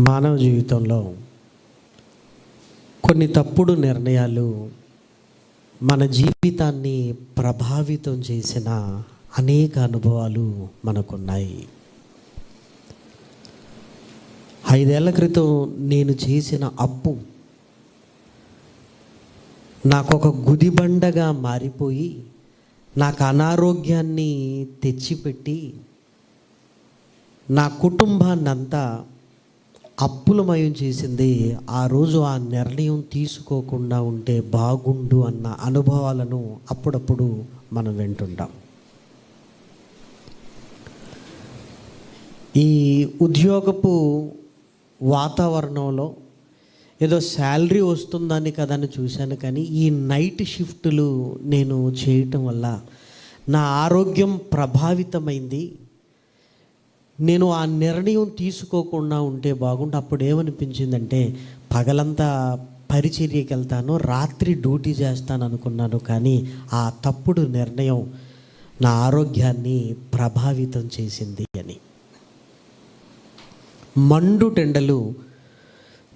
మానవ జీవితంలో కొన్ని తప్పుడు నిర్ణయాలు మన జీవితాన్ని ప్రభావితం చేసిన అనేక అనుభవాలు మనకున్నాయి. 5 ఏళ్ల క్రితం నేను చేసిన అప్పు నాకొక గుదిబండగా మారిపోయి నాకు అనారోగ్యాన్ని తెచ్చిపెట్టి నా కుటుంబాన్నంతా అప్పులమయం చేసింది. ఆ రోజు ఆ నిర్ణయం తీసుకోకుండా ఉంటే బాగుండు అన్న అనుభవాలను అప్పుడప్పుడు మనం వింటుంటాం. ఈ ఉద్యోగపు వాతావరణంలో ఏదో శాలరీ వస్తుందని కదని చూశాను, కానీ ఈ నైట్ షిఫ్టులు నేను చేయటం వల్ల నా ఆరోగ్యం ప్రభావితమైంది. నేను ఆ నిర్ణయం తీసుకోకుండా ఉంటే బాగుండు. అప్పుడు ఏమనిపించిందంటే, పగలంతా పరిచర్యకి వెళ్తాను, రాత్రి డ్యూటీ చేస్తాను అనుకున్నాను, కానీ ఆ తప్పుడు నిర్ణయం నా ఆరోగ్యాన్ని ప్రభావితం చేసింది అని. మండుటెండలు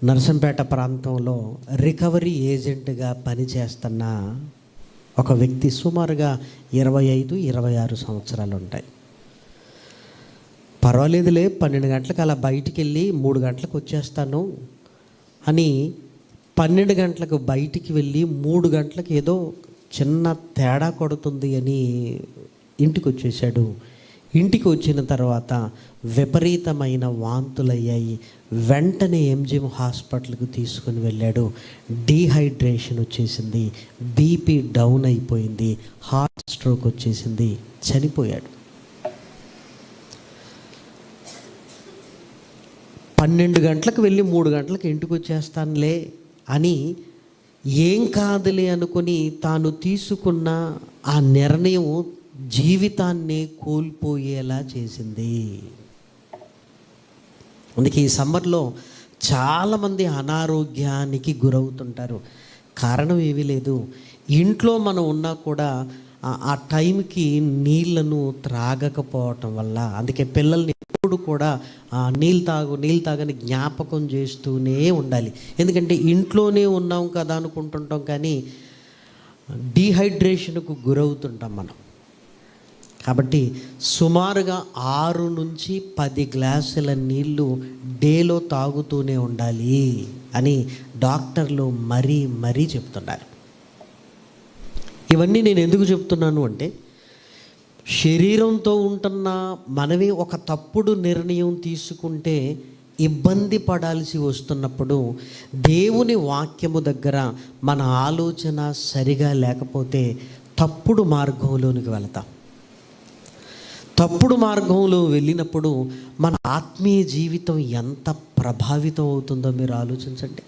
నరసంపేట ప్రాంతంలో రికవరీ ఏజెంట్గా పనిచేస్తున్న ఒక వ్యక్తి, సుమారుగా 25-26 సంవత్సరాలు ఉంటాయి. పర్వాలేదులే, 12 గంటలకు అలా బయటికి వెళ్ళి 3 గంటలకు వచ్చేస్తాను అని 12 గంటలకు బయటికి వెళ్ళి 3 గంటలకు ఏదో చిన్న తేడా కొడుతుంది అని ఇంటికి వచ్చేసాడు. ఇంటికి వచ్చిన తర్వాత విపరీతమైన వాంతులయ్యాయి. వెంటనే ఎంజిఎం హాస్పిటల్కి తీసుకుని వెళ్ళాడు. డీహైడ్రేషన్ వచ్చేసింది, బీపీ డౌన్ అయిపోయింది, హార్ట్ స్ట్రోక్ వచ్చేసింది, చనిపోయాడు. 12 గంటలకు వెళ్ళి 3 గంటలకు ఇంటికి వచ్చేస్తానులే అని ఏం కాదులే అనుకుని తాను తీసుకున్న ఆ నిర్ణయం జీవితాన్ని కోల్పోయేలా చేసింది. అందుకే ఈ సమ్మర్లో చాలామంది అనారోగ్యానికి గురవుతుంటారు. కారణం ఏమీ లేదు, ఇంట్లో మనం ఉన్నా కూడా ఆ టైంకి నీళ్లను త్రాగకపోవటం వల్ల. అందుకే పిల్లల్ని ఎప్పుడు కూడా నీళ్ళు తాగని జ్ఞాపకం చేస్తూనే ఉండాలి. ఎందుకంటే ఇంట్లోనే ఉన్నాం కదా అనుకుంటుంటాం, కానీ డీహైడ్రేషన్కు గురవుతుంటాం మనం. కాబట్టి సుమారుగా 6 నుంచి 10 గ్లాసుల నీళ్ళు డేలో తాగుతూనే ఉండాలి అని డాక్టర్లు మరీ చెప్తున్నారు. ఇవన్నీ నేను ఎందుకు చెప్తున్నాను అంటే, శరీరంతో ఉంటున్న మనమే ఒక తప్పుడు నిర్ణయం తీసుకుంటే ఇబ్బంది పడాల్సి వస్తున్నప్పుడు, దేవుని వాక్యము దగ్గర మన ఆలోచన సరిగా లేకపోతే తప్పుడు మార్గంలోనికి వెళతాం. తప్పుడు మార్గంలో వెళ్ళినప్పుడు మన ఆత్మీయ జీవితం ఎంత ప్రభావితం అవుతుందో మీరు ఆలోచించండి.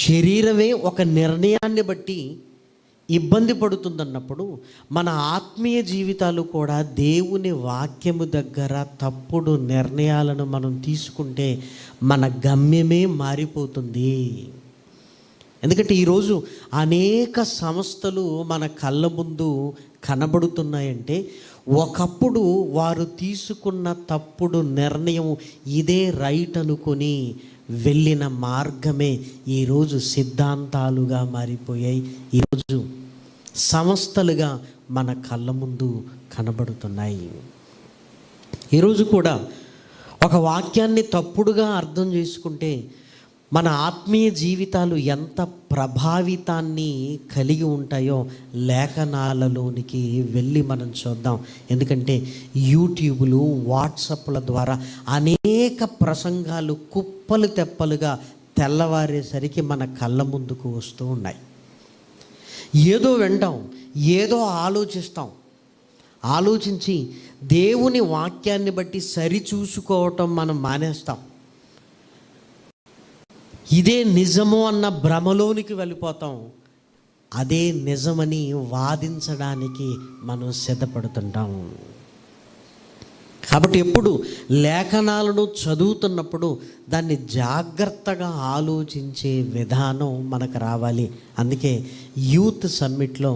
శరీరమే ఒక నిర్ణయాన్ని బట్టి ఇబ్బంది పడుతుందన్నప్పుడు, మన ఆత్మీయ జీవితాలు కూడా దేవుని వాక్యము దగ్గర తప్పుడు నిర్ణయాలను మనం తీసుకుంటే మన గమ్యమే మారిపోతుంది. ఎందుకంటే ఈరోజు అనేక సంస్థలు మన కళ్ళ ముందు కనబడుతున్నాయంటే, ఒకప్పుడు వారు తీసుకున్న తప్పుడు నిర్ణయం ఇదే రైట్ అనుకొని వెళ్ళిన మార్గమే ఈరోజు సిద్ధాంతాలుగా మారిపోయాయి. ఈరోజు సంస్థలుగా మన కళ్ళ ముందు కనబడుతున్నాయి. ఈరోజు కూడా ఒక వాక్యాన్ని తప్పుడుగా అర్థం చేసుకుంటే మన ఆత్మీయ జీవితాలు ఎంత ప్రభావితాన్ని కలిగి ఉంటాయో లేఖనాలలోనికి వెళ్ళి మనం చూద్దాం. ఎందుకంటే యూట్యూబ్లు, వాట్సాప్ల ద్వారా అనేక ప్రసంగాలు కుప్పలు తెప్పలుగా తెల్లవారేసరికి మన కళ్ళ ముందుకు వస్తూ ఉన్నాయి. ఏదో వింటాం, ఏదో ఆలోచించి దేవుని వాక్యాన్ని బట్టి సరిచూసుకోవటం మనం మానేస్తాం. ఇదే నిజము అన్న భ్రమలోనికి వెళ్ళిపోతాం. అదే నిజమని వాదించడానికి మనం సిద్ధపడుతుంటాం. కాబట్టి ఎప్పుడు లేఖనాలను చదువుతున్నప్పుడు దాన్ని జాగ్రత్తగా ఆలోచించే విధానం మనకు రావాలి. అందుకే యూత్ సమ్మిట్లో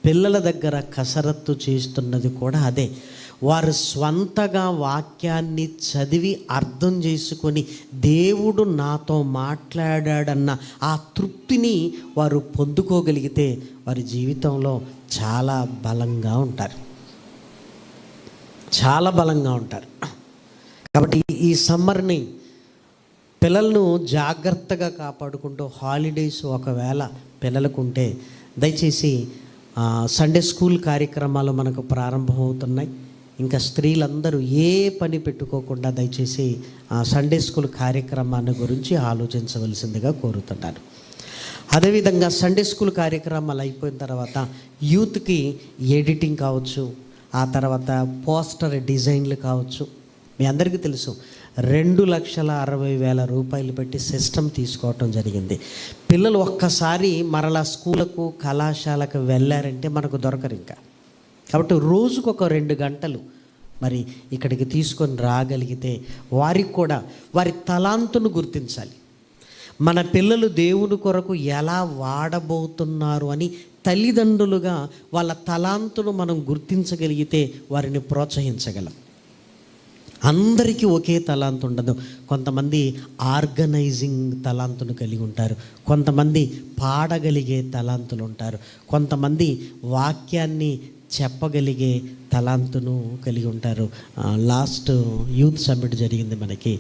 పిల్లల దగ్గర కసరత్తు చేస్తున్నది కూడా అదే. వారు స్వంతగా వాక్యాన్ని చదివి అర్థం చేసుకొని దేవుడు నాతో మాట్లాడాడన్న ఆ తృప్తిని వారు పొందుకోగలిగితే వారి జీవితంలో చాలా బలంగా ఉంటారు, చాలా బలంగా ఉంటారు. కాబట్టి ఈ సమ్మర్ని పిల్లలను జాగ్రత్తగా కాపాడుకుంటూ హాలిడేస్ ఒకవేళ పిల్లలకు ఉంటే దయచేసి సండే స్కూల్ కార్యక్రమాలు మనకు ప్రారంభమవుతున్నాయి. ఇంకా స్త్రీలందరూ ఏ పని పెట్టుకోకుండా దయచేసి సండే స్కూల్ కార్యక్రమాన్ని గురించి ఆలోచించవలసిందిగా కోరుతున్నాను. అదేవిధంగా సండే స్కూల్ కార్యక్రమాలు అయిపోయిన తర్వాత యూత్కి ఎడిటింగ్ కావచ్చు, ఆ తర్వాత పోస్టర్ డిజైన్లు కావచ్చు. మీ అందరికీ తెలుసు 2,60,000 రూపాయలు పెట్టి సిస్టమ్ తీసుకోవటం జరిగింది. పిల్లలు ఒక్కసారి మరలా స్కూళ్ళకు కళాశాలకు వెళ్ళారంటే మనకు దొరకరు ఇంకా. కాబట్టి రోజుకు ఒక 2 గంటలు మరి ఇక్కడికి తీసుకొని రాగలిగితే వారికి కూడా వారి తలాంతును గుర్తించాలి. మన పిల్లలు దేవుని కొరకు ఎలా వాడబోతున్నారు అని తల్లిదండ్రులుగా వాళ్ళ తలాంతును మనం గుర్తించగలిగితే వారిని ప్రోత్సహించగలం. అందరికీ ఒకే తలాంతు ఉండదు. కొంతమంది ఆర్గనైజింగ్ తలాంతును కలిగి ఉంటారు, కొంతమంది పాడగలిగే తలాంతులు ఉంటారు, కొంతమంది వాక్యాన్ని చెప్పగలిగే తలాంతును కలిగి ఉంటారు. లాస్ట్ యూత్ సమ్మిట్ జరిగింది మనకి.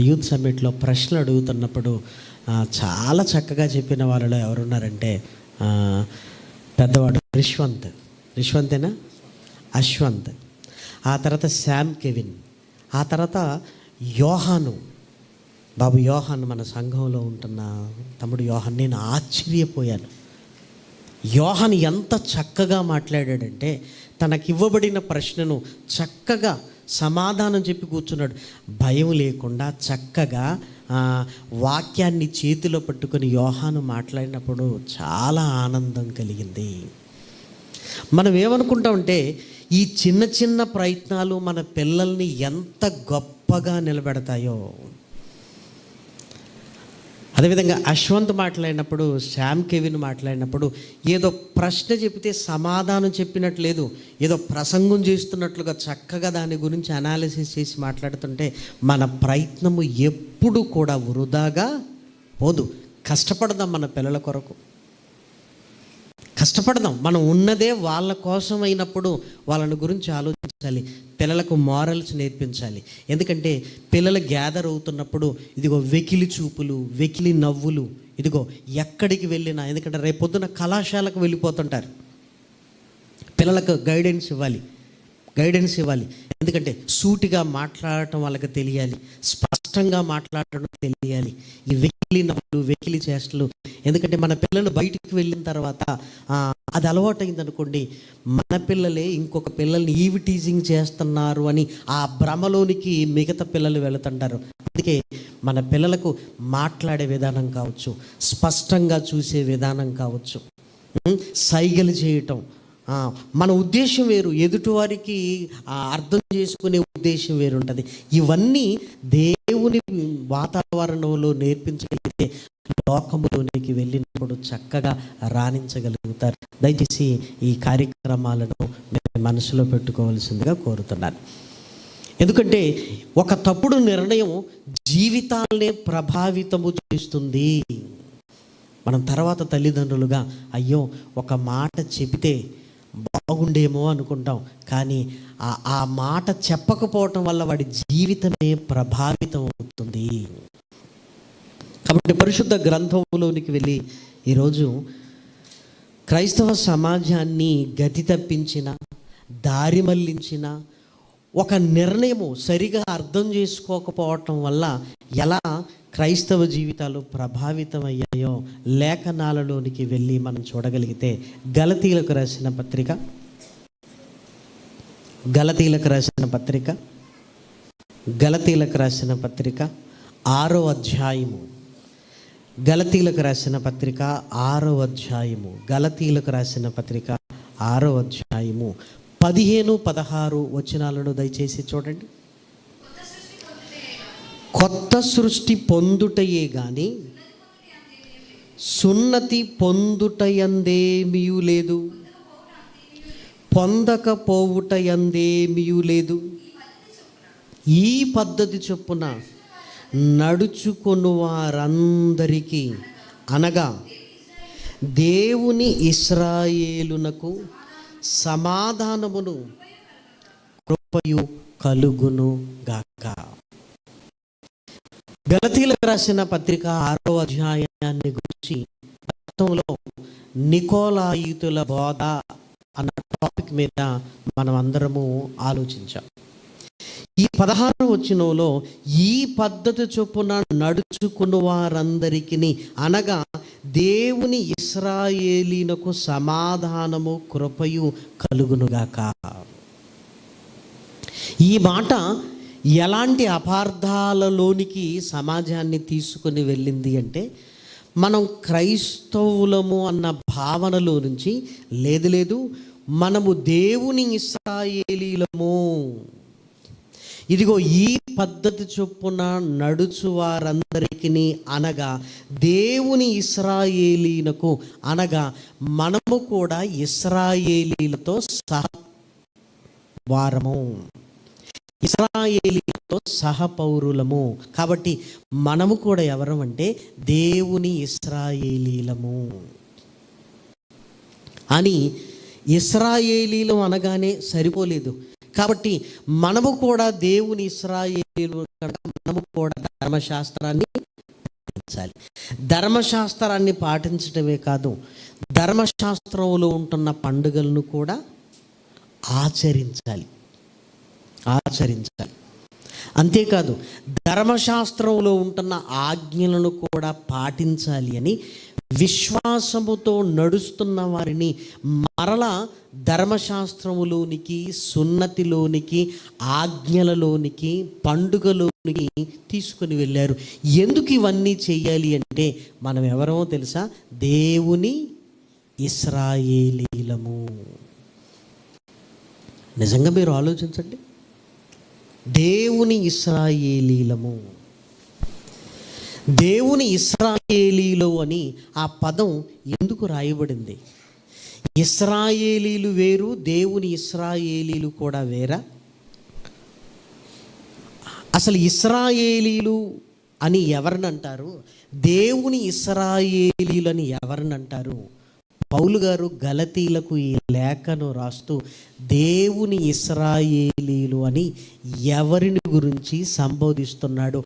యూత్ సమ్మిట్లో ప్రశ్నలు అడుగుతున్నప్పుడు చాలా చక్కగా చెప్పిన వాళ్ళలో ఎవరున్నారంటే పెద్దవాడు రిష్వంతేనా అశ్వంత్, ఆ తర్వాత శామ్ కెవిన్, ఆ తర్వాత యోహాను, బాబు యోహాన్, మన సంఘంలో ఉంటున్న తమ్ముడు యోహాన్. నేను ఆశ్చర్యపోయాను. యోహాన్ ఎంత చక్కగా మాట్లాడాడంటే తనకివ్వబడిన ప్రశ్నను చక్కగా సమాధానం చెప్పి కూర్చున్నాడు. భయం లేకుండా చక్కగా వాక్యాన్ని చేతిలో పట్టుకొని యోహాను మాట్లాడినప్పుడు చాలా ఆనందం కలిగింది. మనం ఏమనుకుంటామంటే ఈ చిన్న చిన్న ప్రయత్నాలు మన పిల్లల్ని ఎంత గొప్పగా నిలబెడతాయో. అదేవిధంగా అశ్వంత్ మాట్లాడినప్పుడు, శామ్ కెవిన్ మాట్లాడినప్పుడు ఏదో ప్రశ్న చెప్తే సమాధానం చెప్పినట్లు లేదు, ఏదో ప్రసంగం చేస్తున్నట్లుగా చక్కగా దాని గురించి అనాలిసిస్ చేసి మాట్లాడుతుంటే మన ప్రయత్నము ఎప్పుడు కూడా వృధాగా పోదు. కష్టపడదాం, మన పిల్లల కొరకు కష్టపడదాం. మనం ఉన్నదే వాళ్ళ కోసం అయినప్పుడు వాళ్ళని గురించి ఆలోచించాలి, పిల్లలకు మారల్స్ నేర్పించాలి. ఎందుకంటే పిల్లలు గ్యాదర్ అవుతున్నప్పుడు ఇదిగో వెకిలి చూపులు, వెకిలి నవ్వులు, ఇదిగో ఎక్కడికి వెళ్ళినా, ఎందుకంటే రేపొద్దున కళాశాలకు వెళ్ళిపోతుంటారు. పిల్లలకు గైడెన్స్ ఇవ్వాలి. ఎందుకంటే సూటిగా మాట్లాడటం వాళ్ళకి తెలియాలి, స్పష్టంగా మాట్లాడటం తెలియాలి. ఈ వెకిలి నవ్వులు, వెకిలి చేష్టలు, ఎందుకంటే మన పిల్లలు బయటికి వెళ్ళిన తర్వాత అది అలవాటైంది అనుకోండి, మన పిల్లలే ఇంకొక పిల్లల్ని ఈవి టీజింగ్ చేస్తున్నారు అని ఆ భ్రమలోనికి మిగతా పిల్లలు వెళుతుంటారు. అందుకే మన పిల్లలకు మాట్లాడే విధానం కావచ్చు, స్పష్టంగా చూసే విధానం కావచ్చు, సైగలు చేయటం, మన ఉద్దేశం వేరు, ఎదుటివారికి అర్థం చేసుకునే ఉద్దేశం వేరు ఉంటుంది. ఇవన్నీ దేవుని వాతావరణంలో నేర్పించగలిగితే లోకములోనికి వెళ్ళినప్పుడు చక్కగా రాణించగలుగుతారు. దయచేసి ఈ కార్యక్రమాలను మేము మనసులో పెట్టుకోవాల్సిందిగా కోరుతున్నాను. ఎందుకంటే ఒక తప్పుడు నిర్ణయం జీవితాలనే ప్రభావితము చేస్తుంది. మనం తర్వాత తల్లిదండ్రులుగా అయ్యో ఒక మాట చెబితే బాగుండేమో అనుకుంటాం, కానీ ఆ మాట చెప్పకపోవటం వల్ల వాడి జీవితమే ప్రభావితం అవుతుంది. కాబట్టి పరిశుద్ధ గ్రంథంలోనికి వెళ్ళి ఈరోజు క్రైస్తవ సమాజాన్ని గతి తప్పించిన, దారి మళ్లించిన ఒక నిర్ణయము సరిగా అర్థం చేసుకోకపోవటం వల్ల ఎలా క్రైస్తవ జీవితాలు ప్రభావితమయ్యాయో లేఖనాలలోనికి వెళ్ళి మనం చూడగలిగితే గలతీలకు రాసిన పత్రిక 6వ అధ్యాయము, గలతీలకు రాసిన పత్రిక 6వ అధ్యాయము, 15-16 వచనాలను దయచేసి చూడండి. కొత్త సృష్టి పొందుటయే గాని సున్నతి పొందుటయందేమీ లేదు. పొందకపోవుట యందేమియూ లేదు. ఈ పద్ధతి చొప్పున నడుచుకొను వారందరికీ, అనగా దేవుని ఇశ్రాయేలునకు సమాధానమును కృపయు కలుగును గాక. గలతీలకు రాసిన పత్రిక 6వ అధ్యాయాన్ని గురించి గతంలో నికోలాయితుల బోధ అన్న టాపిక్ మీద మనం అందరము ఆలోచించాం. ఈ 16వ వచనంలో ఈ పద్ధతి చొప్పున నడుచుకుని వారందరికీ, అనగా దేవుని ఇశ్రాయేలీనకు సమాధానము కృపయు కలుగునుగాక. ఈ మాట ఎలాంటి అపార్థాలలోనికి సమాజాన్ని తీసుకుని వెళ్ళింది అంటే, మనం క్రైస్తవులము అన్న భావనలో నుంచి లేదు మనము దేవుని ఇశ్రాయేలీలము, ఇదిగో ఈ పద్ధతి చొప్పున నడుచు వారందరికీ, అనగా దేవుని ఇశ్రాయేలీలకు, అనగా మనము కూడా ఇశ్రాయేలీలతో సహవారము, ఇశ్రాయేలీలతో సహపౌరులము. కాబట్టి మనము కూడా ఎవరం అంటే దేవుని ఇశ్రాయేలీలము అని. ఇశ్రాయేలీలు అనగానే సరిపోలేదు. కాబట్టి మనము కూడా దేవుని ఇశ్రాయేలీలు కనుక మనము కూడా ధర్మశాస్త్రాన్ని పాటించాలి. ధర్మశాస్త్రాన్ని పాటించడమే కాదు, ధర్మశాస్త్రంలో ఉంటున్న పండుగలను కూడా ఆచరించాలి. అంతేకాదు ధర్మశాస్త్రంలో ఉంటున్న ఆజ్ఞలను కూడా పాటించాలి అని విశ్వాసముతో నడుస్తున్న వారిని మరలా ధర్మశాస్త్రములోనికి, సున్నతిలోనికి, ఆజ్ఞలలోనికి, పండుగలోనికి తీసుకుని వెళ్ళారు. ఎందుకు ఇవన్నీ చెయ్యాలి అంటే మనం ఎవరో తెలుసా? దేవుని ఇశ్రాయేలీలము. నిజంగా మీరు ఆలోచించండి, దేవుని ఇశ్రాయేలీలము. దేవుని ఇశ్రాయేలీలు అని ఆ పదం ఎందుకు రాయబడింది? ఇశ్రాయేలీలు వేరు, దేవుని ఇశ్రాయేలీలు కూడా వేరా? అసలు ఇశ్రాయేలీలు అని ఎవరినంటారు? దేవుని ఇశ్రాయేలీలు అని ఎవరినంటారు? పౌలు గారు గలతీలకు ఈ లేఖను రాస్తూ దేవుని ఇశ్రాయేలీలు అని ఎవరిని గురించి సంబోధిస్తున్నాడు?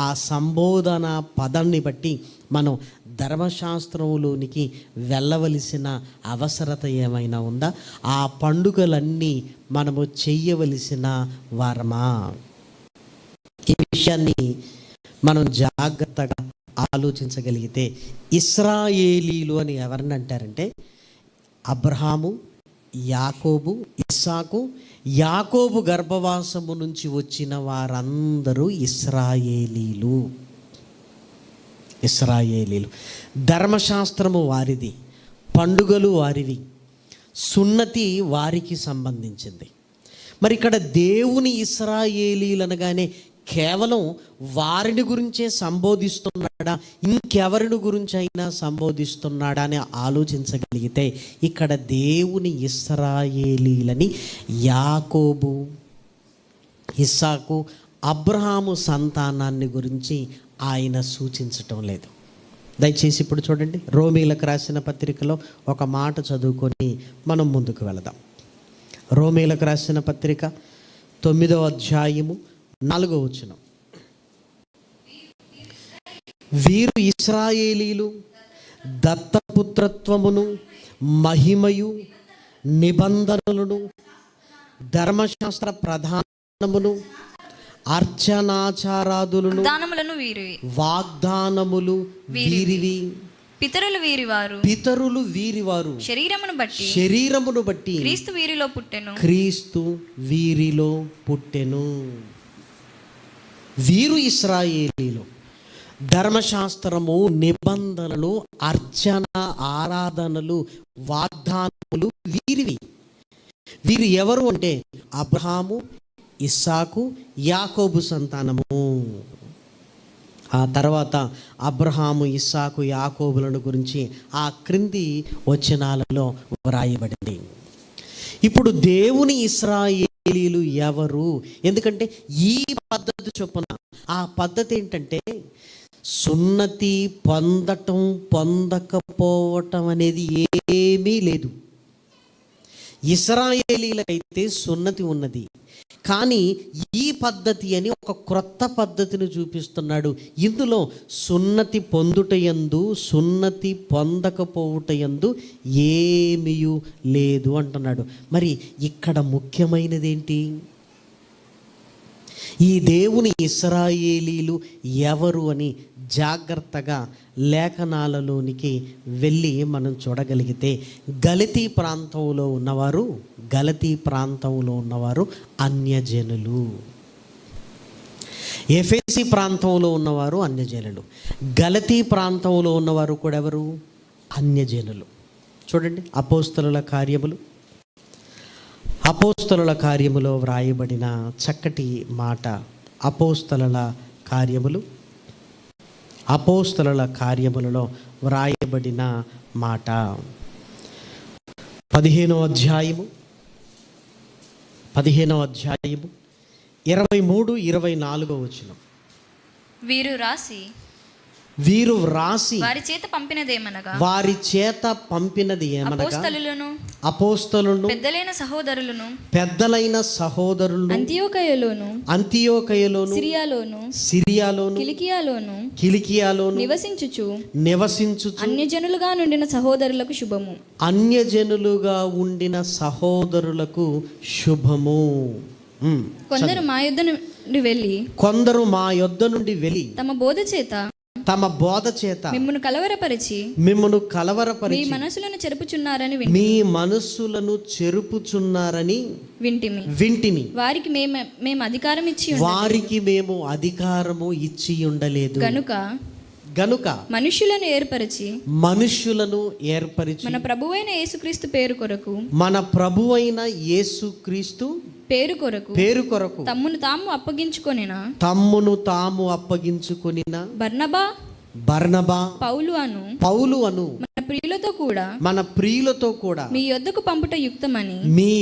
ఆ సంబోధన పదాన్ని బట్టి మనం ధర్మశాస్త్రంలోనికి వెళ్ళవలసిన అవసరత ఏమైనా ఉందా? ఆ పండుగలన్నీ మనము చెయ్యవలసిన వారమా? ఈ విషయాన్ని మనం జాగ్రత్తగా ఆలోచించగలిగితే, ఇశ్రాయేలీలు అని ఎవరిని అంటారంటే అబ్రహాము, యాకోబు, ఇస్సాకు, యాకోబు గర్భవాసము నుంచి వచ్చిన వారందరూ ఇశ్రాయేలీలు. ధర్మశాస్త్రము వారిది, పండుగలు వారివి, సున్నతి వారికి సంబంధించింది. మరి ఇక్కడ దేవుని ఇశ్రాయేలీలు అనగానే కేవలం వారిని గురించే సంబోధిస్తున్నాడా, ఇంకెవరిని గురించి అయినా సంబోధిస్తున్నాడా అని ఆలోచించగలిగితే, ఇక్కడ దేవుని ఇశ్రాయేలీలని యాకోబు, ఇస్సాకు, అబ్రహాము సంతానాన్ని గురించి ఆయన సూచించటం లేదు. దయచేసి ఇప్పుడు చూడండి, రోమీలకు రాసిన పత్రికలో ఒక మాట చదువుకొని మనం ముందుకు వెళదాం. రోమీలకు రాసిన పత్రిక 9వ అధ్యాయము 4వ వచనం. వీరు ఇశ్రాయేలీలు దత్తపుత్రత్వమును, మహిమయు, నిబంధనలను, ధర్మశాస్త్ర ప్రధానమును, అర్చనాచారాదులను, వాగ్దానములు వీరివి. పితరులు వీరివారు, శరీరమును బట్టి క్రీస్తు వీరిలో పుట్టెను. వీరు ఇశ్రాయేలీలు. ధర్మశాస్త్రము, నిబంధనలు, అర్చన, ఆరాధనలు, వాగ్దానములు వీరివి. వీరు ఎవరు అంటే అబ్రహాము, ఇస్సాకు, యాకోబు సంతానము. ఆ తర్వాత అబ్రహాము, ఇస్సాకు, యాకోబులను గురించి ఆ క్రింది వచనాలలో వ్రాయబడింది. ఇప్పుడు దేవుని ఇశ్రాయేలీలు ఎవరు? ఎందుకంటే ఈ పద్ధతి చొప్పున, ఆ పద్ధతి ఏంటంటే సున్నతి పొందటం పొందకపోవటం అనేది ఏమీ లేదు. ఇశ్రాయేలీలకైతే సున్నతి ఉన్నది, కానీ ఈ పద్ధతి అని ఒక క్రొత్త పద్ధతిని చూపిస్తున్నాడు. ఇందులో సున్నతి పొందుటయందు సున్నతి పొందకపోవుటయందు ఏమీ లేదు అంటున్నాడు. మరి ఇక్కడ ముఖ్యమైనది ఏంటి? ఈ దేవుని ఇశ్రాయేలీలు ఎవరు అని జాగ్రత్తగా లేఖనాలలోనికి వెళ్ళి మనం చూడగలిగితే, గలతీ ప్రాంతంలో ఉన్నవారు అన్యజనులు, ఎఫెసీ ప్రాంతంలో ఉన్నవారు అన్యజనులు, గలతీ ప్రాంతంలో ఉన్నవారు కూడా ఎవరు? అన్యజనులు. చూడండి, అపోస్తలుల కార్యములో వ్రాయబడిన చక్కటి మాట. అపోస్తలుల కార్యములలో వ్రాయబడిన మాట 15వ అధ్యాయము 23-24 వచనం. వీరు వ్రాసి వారి చేత పంపినది ఏమనగా అపోస్తలులను పెద్దలైన సహోదరులను అంతియోకయలోను సిరియాలోను కిలికియాలోను నివసించుచు అన్యజనులుగా ఉండిన సహోదరులకు శుభము. కొందరు మా యొద్ద నుండి వెళ్ళి తమ బోధ చేత మిమ్మును కలవరపరిచి మీ మనసులను చెరుపుచున్నారని వింటిమి. వారికి మేము అధికారము ఇచ్చి ఉండలేదు గనుక మనుషులను ఏర్పరిచి మన ప్రభువైన యేసుక్రీస్తు పేరు కొరకు తమ్మును తాము అప్పగించుకొనిన బర్నబా పౌలు అను మన ప్రియులతో కూడా మీ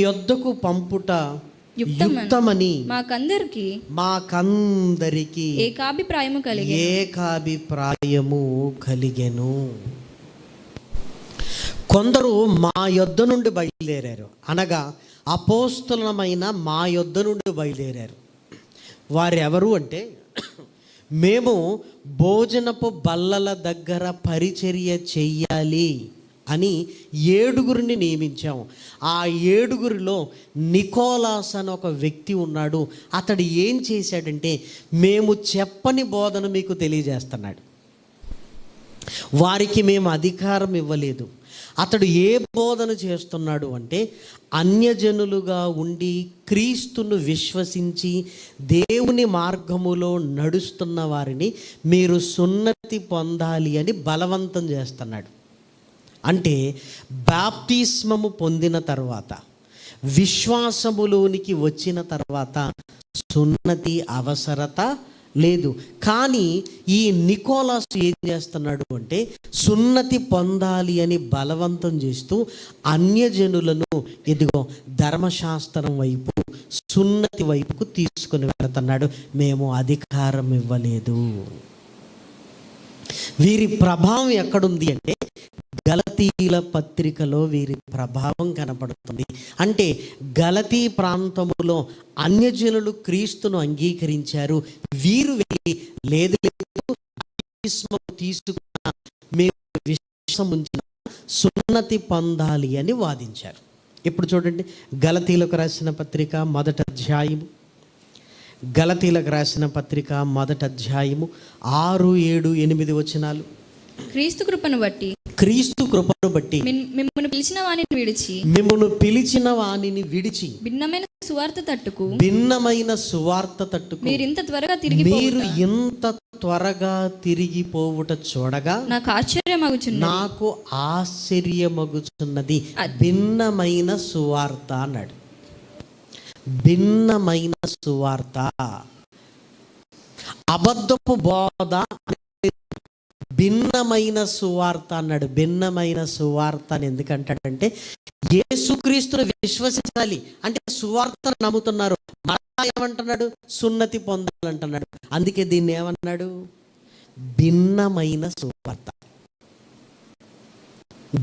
యొద్దకు పంపుట యుక్తమని మాకందరికి ఏకాభిప్రాయము కలిగెను. కొందరు మా యొద్ద నుండి బయలుదేరారు, అనగా అపోస్తలమైన మా యొద్ద నుండి బయలుదేరారు. వారెవరు అంటే, మేము భోజనపు బల్లల దగ్గర పరిచర్య చెయ్యాలి అని 7 నియమించాం. ఆ 7 నికోలాస్ అని ఒక వ్యక్తి ఉన్నాడు. అతడు ఏం చేశాడంటే, మేము చెప్పని బోధన మీకు తెలియజేస్తున్నాడు. వారికి మేము అధికారం ఇవ్వలేదు. అతడు ఏ బోధన చేస్తున్నాడు అంటే, అన్యజనులుగా ఉండి క్రీస్తును విశ్వసించి దేవుని మార్గములో నడుస్తున్న వారిని మీరు సున్నతి పొందాలి అని బలవంతం చేస్తున్నాడు. అంటే బాప్తిస్మము పొందిన తర్వాత, విశ్వాసములోనికి వచ్చిన తర్వాత సున్నతి అవసరత లేదు. కానీ ఈ నికోలాస్ ఏం చేస్తున్నాడు అంటే, సున్నతి పొందాలి అని బలవంతం చేస్తూ అన్యజనులను ఇదిగో ధర్మశాస్త్రం వైపు, సున్నతి వైపుకు తీసుకుని వెళుతున్నాడు. మేము అధికారం ఇవ్వలేదు. వీరి ప్రభావం ఎక్కడుంది అంటే, గలతీల పత్రికలో వీరి ప్రభావం కనపడుతుంది. అంటే గలతీ ప్రాంతములో అన్యజనులు క్రీస్తును అంగీకరించారు. వీరు వెళ్ళి లేదు తీసుకున్న మేము విశ్వాసం ఉంచిన సున్నతి పొందాలి అని వాదించారు. ఇప్పుడు చూడండి, గలతీలకు రాసిన పత్రిక మొదటి అధ్యాయము 6, 7, 8 వచనాలు. క్రీస్తు కృపను బట్టి మిమ్మును పిలిచిన వానిని విడిచి భిన్నమైన సువార్త తట్టుకు మీరు ఇంత త్వరగా తిరిగిపోవుట చూడగా నాకు ఆశ్చర్యమగుచున్నది. భిన్నమైన సువార్త అన్నాడు. భిన్నమైన సువార్త, అబద్ధపు బోధ, భిన్నమైన సువార్త అన్నాడు. భిన్నమైన సువార్త అని ఎందుకంటాడంటే యేసుక్రీస్తును విశ్వసించాలి అంటే సువార్తను నమ్ముతున్నారు, మరలా ఏమంటున్నాడు, సున్నతి పొందాలంటున్నాడు. అందుకే దీన్ని ఏమన్నాడు, భిన్నమైన సువార్త.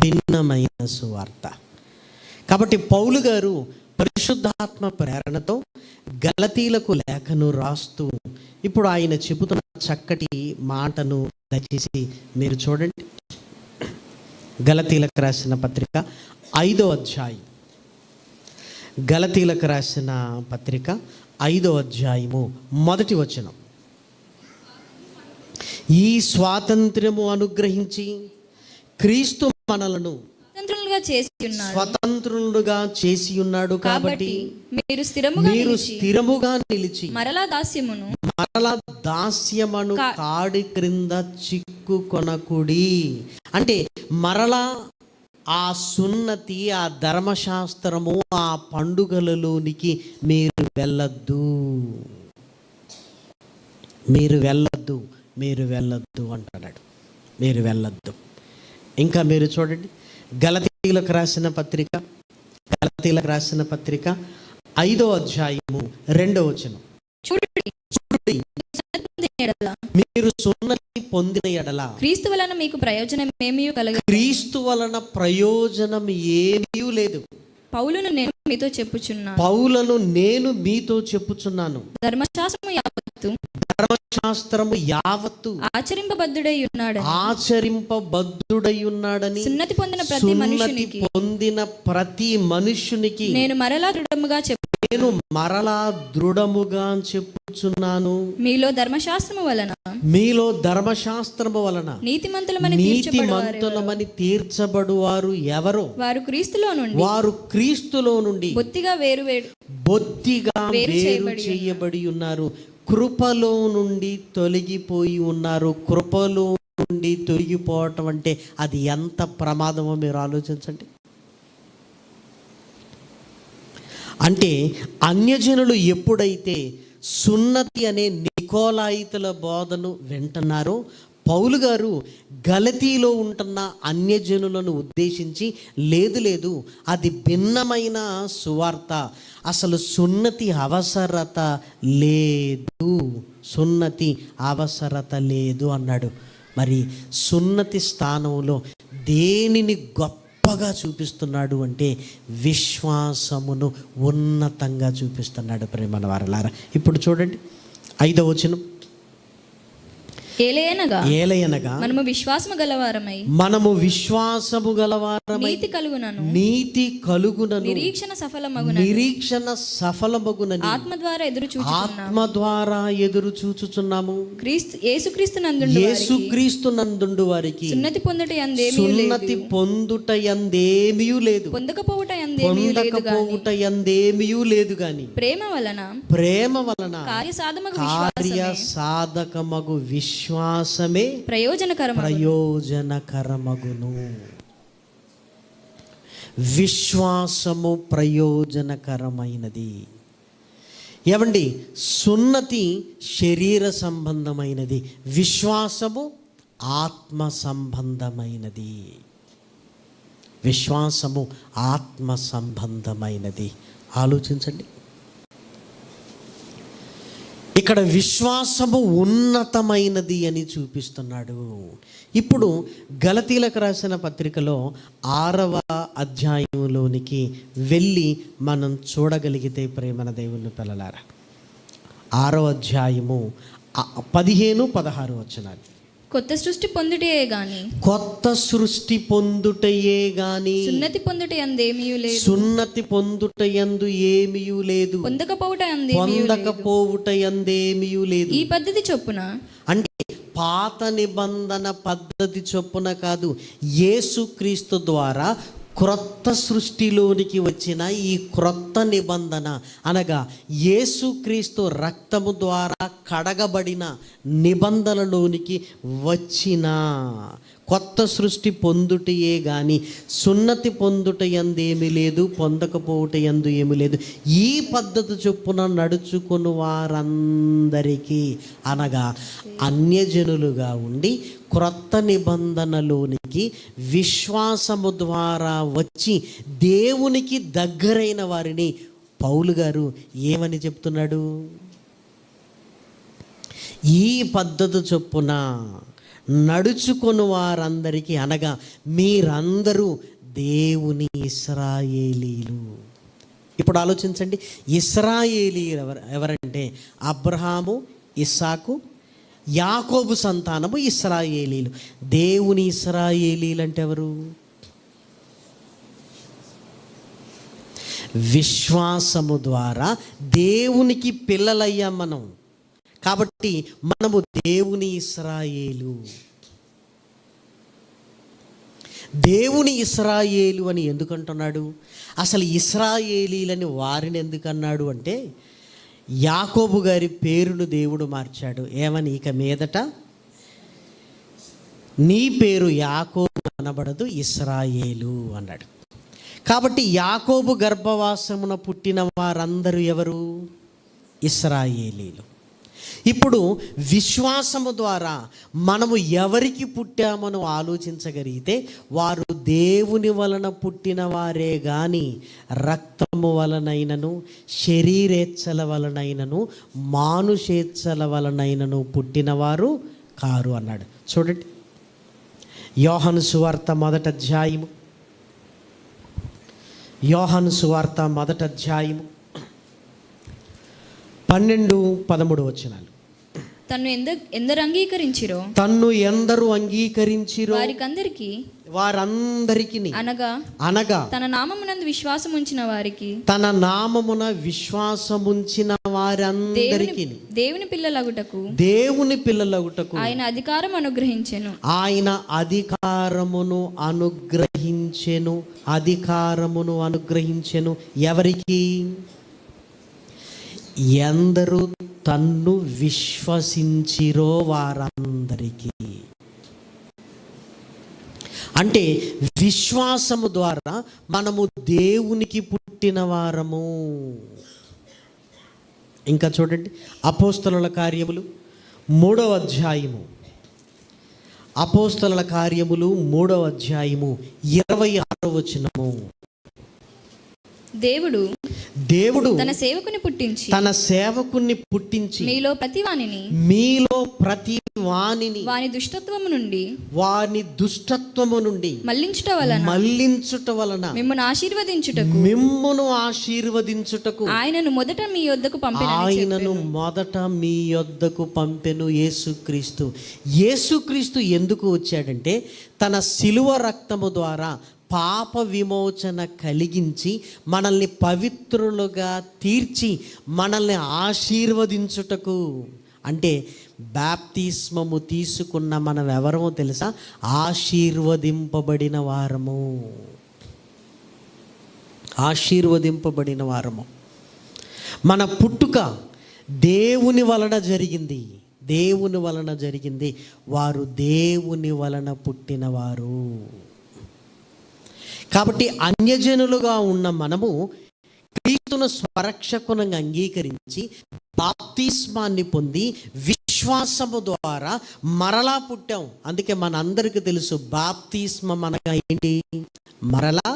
భిన్నమైన సువార్త. కాబట్టి పౌలు గారు పరిశుద్ధాత్మ ప్రేరణతో గలతీలకు లేఖను రాస్తూ ఇప్పుడు ఆయన చెబుతున్న చక్కటి మాటను దయచేసి మీరు చూడండి. గలతీలకు రాసిన పత్రిక 5వ అధ్యాయం. గలతీలకు రాసిన పత్రిక 5వ అధ్యాయము 1వ వచనం. ఈ స్వాతంత్ర్యము అనుగ్రహించి క్రీస్తు మనలను స్వతంత్రులుగా చేసి ఉన్నాడు. కాబట్టి మీరు స్థిరముగా నిలిచి మరలా దాస్యమును కాడి క్రింద చిక్కుకొనకుడి. అంటే మరలా ఆ సున్నతి, ఆ ధర్మశాస్త్రము, ఆ పండుగలలోనికి మీరు వెళ్ళొద్దు, మీరు వెళ్ళొద్దు, మీరు వెళ్ళొద్దు అంటున్నాడు. మీరు వెళ్ళొద్దు. ఇంకా మీరు చూడండి, గలతీలకు రాసిన పత్రిక 5వ అధ్యాయము 2వ వచనం. చూడండి, మీరు సున్నతి పొందిన ఎడల క్రీస్తు వలన మీకు ప్రయోజనం ఏమీ కలగదు. క్రీస్తు వలన ప్రయోజనం ఏమీ లేదు. పౌలును నేను మీతో చెప్పుచున్నాను. ధర్మశాస్త్రము యావత్తు ఆచరింపబద్ధుడై ఉన్నాడని సున్నతి పొందిన ప్రతి మనుష్యునికి నేను మరలా దృఢముగా చెప్పుచున్నాను. మీలో ధర్మశాస్త్రము వలన నీతిమంతులమని తీర్చబడువారు ఎవరో వారు క్రీస్తులో నుండి బొత్తిగా వేరు చేయబడి ఉన్నారు. కృపలో నుండి తొలగిపోయి ఉన్నారు. కృపలో నుండి తొలగిపోవటం అంటే అది ఎంత ప్రమాదమో మీరు ఆలోచించండి. అంటే అన్యజనులు ఎప్పుడైతే సున్నతి అనే నికోలాయితుల బోధను వింటున్నారో, పౌలు గారు గలతీలో ఉంటున్న అన్యజనులను ఉద్దేశించి లేదు, అది భిన్నమైన సువార్త, అసలు సున్నతి అవసరత లేదు, సున్నతి అవసరత లేదు అన్నాడు. మరి సున్నతి స్థానంలో దేనిని గొప్పగా చూపిస్తున్నాడు అంటే విశ్వాసమును ఉన్నతంగా చూపిస్తున్నాడు. ప్రేమన వారలారా, ఇప్పుడు చూడండి 5వ వచనం. ఏలయనగా మనము విశ్వాసము గలవారమై నీతి కలుగునను నిరీక్షణ సఫలమగునని ఆత్మ ద్వారా ఎదురు చూచుచున్నాము. యేసుక్రీస్తు నందుండు వారికి సున్నతి పొందుట యందేమీ లేదు, పొందకపోవుట యందేమీ లేదు గాని ప్రేమ వలన కార్యసాధకమగు విశ్వాసమే ప్రయోజనకరమగును. విశ్వాసము ప్రయోజనకరమైనది. ఏమండి, సున్నతి శరీర సంబంధమైనది, విశ్వాసము ఆత్మ సంబంధమైనది. విశ్వాసము ఆత్మ సంబంధమైనది. ఆలోచించండి, ఇక్కడ విశ్వాసము ఉన్నతమైనది అని చూపిస్తున్నాడు. ఇప్పుడు గలతీలకు రాసిన పత్రికలో 6వ అధ్యాయంలోనికి వెళ్ళి మనం చూడగలిగితే ప్రేమన దేవుని పిల్లలారా, 6వ అధ్యాయము 15-16 వచనాలు. కొత్త సృష్టి పొందుటయే గాని సున్నతి పొందుట యందు ఏమీ లేదు, పొందకపోవుట యందేమీ లేదు. ఈ పద్ధతి చొప్పున అంటే పాత నిబంధన పద్ధతి చొప్పున కాదు, యేసుక్రీస్తు ద్వారా క్రొత్త సృష్టిలోనికి వచ్చిన ఈ క్రొత్త నిబంధన అనగా యేసుక్రీస్తు రక్తము ద్వారా కడగబడిన నిబంధనలోనికి వచ్చిన కొత్త సృష్టి పొందుటయే గాని సున్నతి పొందుట యందు ఏమీ లేదు, పొందకపోవుట యందు ఏమీ లేదు. ఈ పద్ధతి చొప్పున నడుచుకుని వారందరికీ, అనగా అన్యజనులుగా ఉండి క్రొత్త నిబంధనలోనికి విశ్వాసము ద్వారా వచ్చి దేవునికి దగ్గరైన వారిని పౌలు గారు ఏమని చెప్తున్నాడు? ఈ పద్ధతి చొప్పున నడుచుకొని వారందరికీ, అనగా మీరందరూ దేవుని ఇశ్రాయేలీలు. ఇప్పుడు ఆలోచించండి, ఇశ్రాయేలీలు ఎవరంటే అబ్రహాము, ఇస్సాకు, యాకోబు సంతానము ఇశ్రాయేలీలు. దేవుని ఇశ్రాయేలీలు అంటే ఎవరు? విశ్వాసము ద్వారా దేవునికి పిల్లలయ్యాం మనం. కాబట్టి మనము దేవుని ఇశ్రాయేలు. దేవుని ఇశ్రాయేలు అని ఎందుకంటున్నాడు? అసలు ఇశ్రాయేలీలని వారిని ఎందుకన్నాడు అంటే, యాకోబు గారి పేరును దేవుడు మార్చాడు. ఏమని? ఇక మీదట నీ పేరు యాకోబు అనబడదు, ఇశ్రాయేలు అన్నాడు. కాబట్టి యాకోబు గర్భవాసమున పుట్టిన వారందరూ ఎవరు? ఇశ్రాయేలీలు. ఇప్పుడు విశ్వాసము ద్వారా మనము ఎవరికి పుట్టామని ఆలోచించగలిగితే, వారు దేవుని వలన పుట్టిన వారే గాని రక్తము వలనైనను, శరీరేచ్ఛల వలనైనను, మానుషేచ్ఛల వలనైనను పుట్టినవారు కారు అన్నాడు. చూడండి, యోహాను సువార్త 1వ అధ్యాయము, యోహాను సువార్త 1వ అధ్యాయము 12-13 వచనాలు. తన్ను ఎందరు అంగీకరించిరో వారందరికి అనగా తన నామమునందు విశ్వాసముంచిన వారికి, తన నామమున విశ్వాసముంచిన వారందరికి దేవుని పిల్లలగుటకు ఆయన అధికారమును అనుగ్రహించెను. ఎవరికి? ఎందరు తన్ను విశ్వసించిరో వారందరికీ. అంటే విశ్వాసము ద్వారా మనము దేవునికి పుట్టిన వారము. ఇంకా చూడండి, అపోస్తలుల కార్యములు 3వ అధ్యాయము, అపోస్తలుల కార్యములు 3వ అధ్యాయము 26వ వచనము. దేవుడు తన సేవకుని పుట్టించి మీలో ప్రతి వానిని వాని దుష్టత్వము నుండి మళ్లించుట వలన మిమ్మును ఆశీర్వదించుటకు ఆయనను మొదట మీ యొద్దకు పంపెను యేసుక్రీస్తు. యేసుక్రీస్తు ఎందుకు వచ్చాడంటే, తన శిలువ రక్తము ద్వారా పాప విమోచన కలిగించి మనల్ని పవిత్రులుగా తీర్చి మనల్ని ఆశీర్వదించుటకు. అంటే బాప్తిస్మము తీసుకున్న మనం ఎవరమో తెలుసా? ఆశీర్వదింపబడిన వారము. ఆశీర్వదింపబడిన వారము. మన పుట్టుక దేవుని వలన జరిగింది, దేవుని వలన జరిగింది. వారు దేవుని వలన పుట్టినవారు. కాబట్టి అన్యజనులుగా ఉన్న మనము క్రీస్తును స్వరక్షకునిగా అంగీకరించి బాప్తిస్మాన్ని పొంది విశ్వాసము ద్వారా మరలా పుట్టాం. అందుకే మనందరికీ తెలుసు, బాప్తిస్మం అనగా ఏంటి? మరలా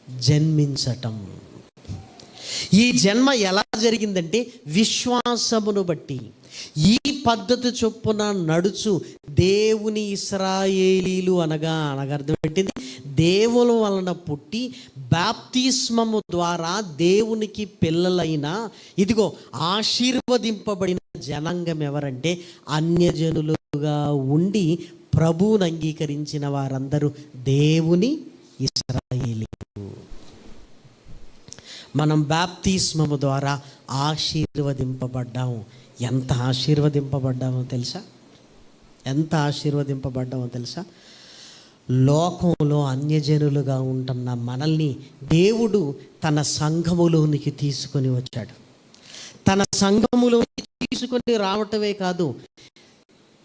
జన్మించటం. ఈ జన్మ ఎలా జరిగిందంటే విశ్వాసమును బట్టి. ఈ పద్ధతి చొప్పున నడుచు దేవుని ఇశ్రాయేలీలు అనగా అర్థం ఏంటిది? దేవుని వలన పుట్టి బాప్తిస్మము ద్వారా దేవునికి పిల్లలైన, ఇదిగో ఆశీర్వదింపబడిన జనాంగం ఎవరంటే అన్యజనులుగా ఉండి ప్రభువును అంగీకరించిన వారందరూ దేవుని ఇశ్రాయేలీలు. మనం బాప్తిస్మము ద్వారా ఆశీర్వదింపబడ్డాము. ఎంత ఆశీర్వదింపబడ్డామో తెలుసా? ఎంత ఆశీర్వదింపబడ్డామో తెలుసా? లోకంలో అన్యజనులుగా ఉంటున్న మనల్ని దేవుడు తన సంఘములోనికి తీసుకొని వచ్చాడు. తన సంఘములోనికి తీసుకొని రావటమే కాదు,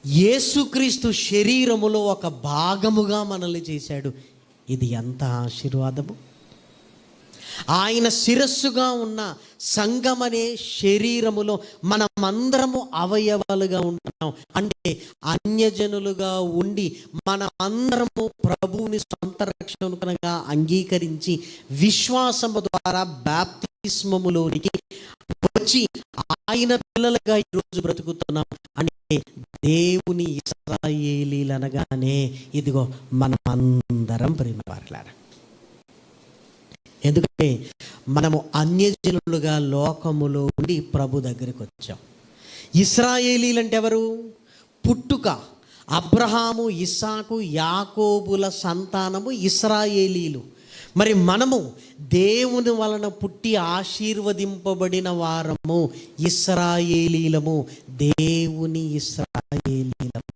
యేసుక్రీస్తు శరీరములో ఒక భాగముగా మనల్ని చేశాడు. ఇది ఎంత ఆశీర్వాదము! ఆయన శిరస్సుగా ఉన్న సంఘమనే శరీరములో మనమందరము అవయవాలుగా ఉంటున్నాం. అంటే అన్యజనులుగా ఉండి మనమందరము ప్రభువుని సొంత రక్షణగా అంగీకరించి విశ్వాసము ద్వారా బాప్తిస్మములోనికి వచ్చి ఆయన పిల్లలుగా ఈరోజు బ్రతుకుతున్నాం. అంటే దేవుని ఇశ్రాయేలీలు అనగానే ఇదిగో మనమందరం ప్రేమవారలారా. ఎందుకంటే మనము అన్యజనులుగా లోకములో ఉండి ప్రభు దగ్గరికి వచ్చాం. ఇశ్రాయేలీలు అంటే ఎవరు? పుట్టుక అబ్రహాము, ఇస్సాకు, యాకోబుల సంతానము ఇశ్రాయేలీలు. మరి మనము దేవుని వలన పుట్టి ఆశీర్వదింపబడిన వారము, ఇశ్రాయేలీలము, దేవుని ఇశ్రాయేలీలము.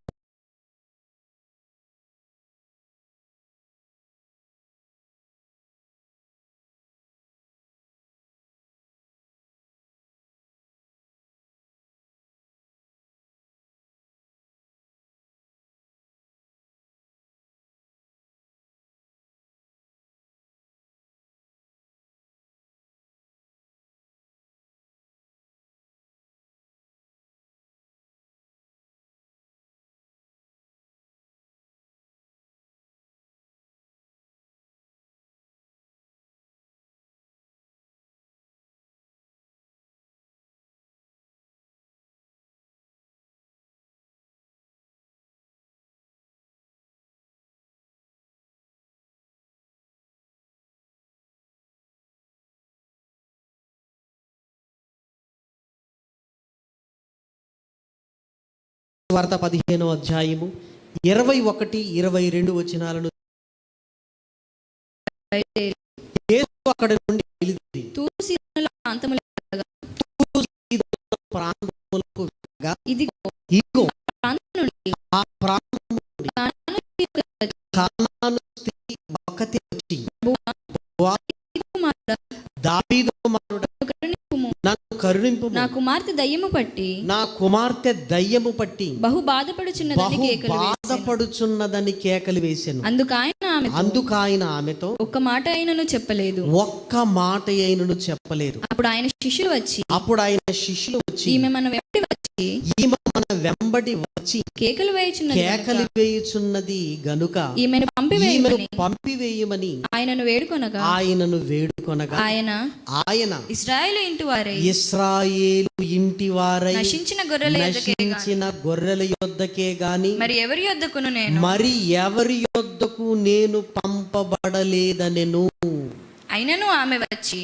వార్త 15వ అధ్యాయము 21, 22 వచనాలను యేసు అక్కడ నుండి బయలుదేరి తూరు సీదోను ప్రాంతములకు వెళ్ళగా, ఇదిగో ఆ ప్రాంతం నుండి కానాను స్త్రీ ఒకతి వచ్చి, దావీదు కుమారుడా నన్ను కరుణింపుము, నా కుమార్తె దయ్యము పట్టి బహు బాధపడుచున్నదని కేకలు వేసెను. అందుకు ఆయన ఆమెతో ఒక్క మాట అయినను చెప్పలేదు. అప్పుడు ఆయన శిష్యులు వచ్చి ఈమె మన వెంబడి వచ్చి కేకలు వేయుచున్నది గనుక ఈమెను పంపివేయమని ఆయనను వేడుకొనగా ఆయన ఇశ్రాయేలు ఇంటి వారై నశించిన గొర్రెల యొద్దకే గాని మరి ఎవరి యొద్దకు నేను పంపబడలేదనెను. అయినను ఆమె వచ్చి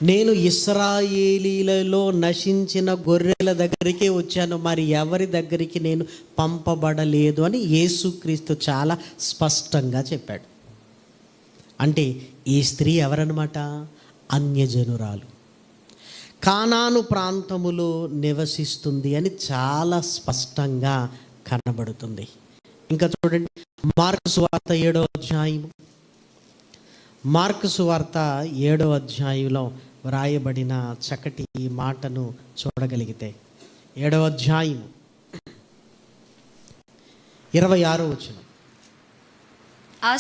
నేను ఇశ్రాయేలీలలో నశించిన గొర్రెల దగ్గరికే వచ్చాను, మరి ఎవరి దగ్గరికి నేను పంపబడలేదు అని యేసుక్రీస్తు చాలా స్పష్టంగా చెప్పాడు. అంటే ఈ స్త్రీ ఎవరన్నమాట? అన్యజనురాలు, కానాను ప్రాంతములో నివసిస్తుంది అని చాలా స్పష్టంగా కనబడుతుంది. ఇంకా చూడండి, మార్కు సువార్త 7వ అధ్యాయము, మార్కు సువార్త 7వ అధ్యాయంలో వ్రాయబడిన చక్కటి మాటను చూడగలిగితే 7వ అధ్యాయం 26వ వచనం, ఆ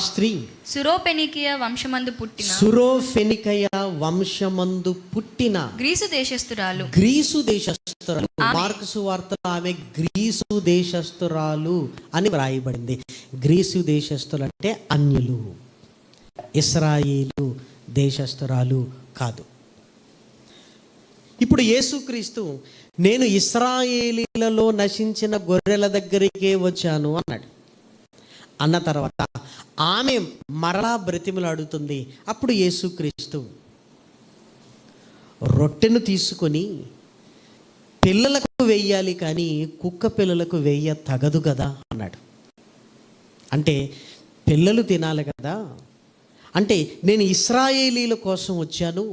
స్త్రీ సురోఫెనికయ వంశమందు పుట్టిన గ్రీసు దేశస్థురాలు. మార్కు సువార్తలో ఆమె గ్రీసు దేశస్థురాలు అని వ్రాయబడింది. గ్రీసు దేశస్థులు అంటే అన్యులు, ఇశ్రాయేలు దేశస్థురాలు కాదు. ఇప్పుడు యేసుక్రీస్తు నేను ఇశ్రాయేలీలలో నశించిన గొర్రెల దగ్గరికే వచ్చాను అన్నాడు. అన్న తర్వాత ఆమె మరలా బ్రతిమలాడుతుంది. అప్పుడు యేసుక్రీస్తు రొట్టెను తీసుకొని పిల్లలకు వెయ్యాలి కానీ కుక్క పిల్లలకు వెయ్య తగదు కదా అన్నాడు. అంటే పిల్లలు తినాలి కదా, అంటే నేను ఇశ్రాయేలీల కోసం వచ్చాను,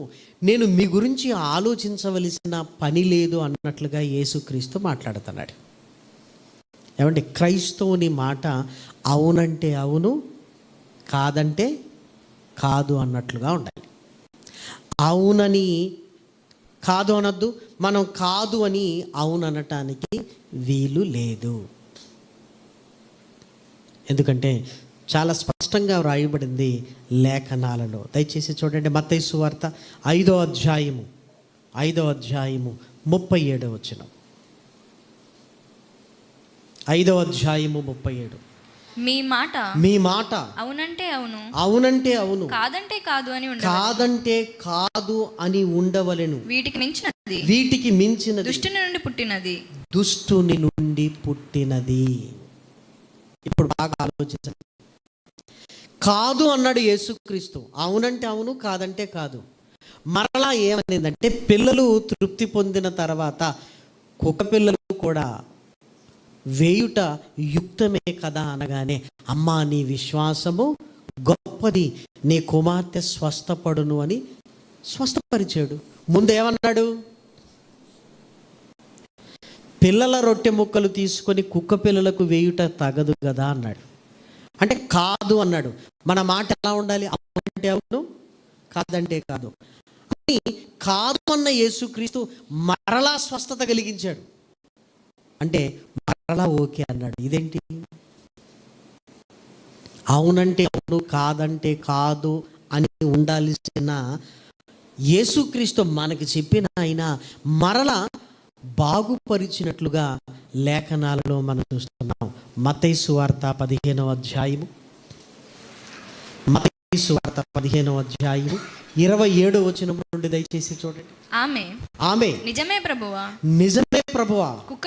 నేను మీ గురించి ఆలోచించవలసిన పని లేదు అన్నట్లుగా యేసుక్రీస్తు మాట్లాడుతున్నాడు. ఏమంటే క్రైస్తవుని మాట అవునంటే అవును, కాదంటే కాదు అన్నట్లుగా ఉండాలి. అవునని కాదు అనొద్దు, మనం కాదు అని అవుననటానికి వీలు లేదు. ఎందుకంటే చాలా స్పష్టంగా వ్రాయబడింది లేఖనాలలో. దయచేసి చూడండి, మత్తయి సువార్త 5వ అధ్యాయము 37వ వచనం. 5వ అధ్యాయము 37. మీ మాట అవునంటే అవును, అవునంటే అవును, కాదంటే కాదు అని కాదంటే కాదు అని ఉండవలెను. వీటికి మించినది దుష్టుని నుండి పుట్టినది. ఇప్పుడు బాగా ఆలోచించండి. కాదు అన్నాడు యేసుక్రీస్తు, అవునంటే అవును, కాదంటే కాదు. మరలా ఏమనేదంటే, పిల్లలు తృప్తి పొందిన తర్వాత కుక్క పిల్లలు కూడా వేయుట యుక్తమే కదా అనగానే, అమ్మా నీ విశ్వాసము గొప్పది, నీ కుమార్తె స్వస్థపడును అని స్వస్థపరిచాడు. ముందేమన్నాడు? పిల్లల రొట్టె ముక్కలు తీసుకొని కుక్క పిల్లలకు వేయుట తగదు కదా అన్నాడు. అంటే కాదు అన్నాడు. మన మాట ఎలా ఉండాలి? అవునంటే అవును, కాదంటే కాదు అని. కాదు అన్న యేసుక్రీస్తు మరలా స్వస్థత కలిగించాడు. అంటే మరలా ఓకే అన్నాడు. ఇదేంటి? అవునంటే అవును, కాదంటే కాదు అని ఉండాల్సిన యేసుక్రీస్తు మనకి చెప్పిన ఆయన మరలా బాగుపరిచినట్లుగా లేఖనాలలో మనం చూస్తున్నాం. మత్తయి సువార్త 15వ అధ్యాయము 27వ వచనం నుండి దయచేసి చూడండి. ఆమె నిజమే ప్రభువా, కుక్క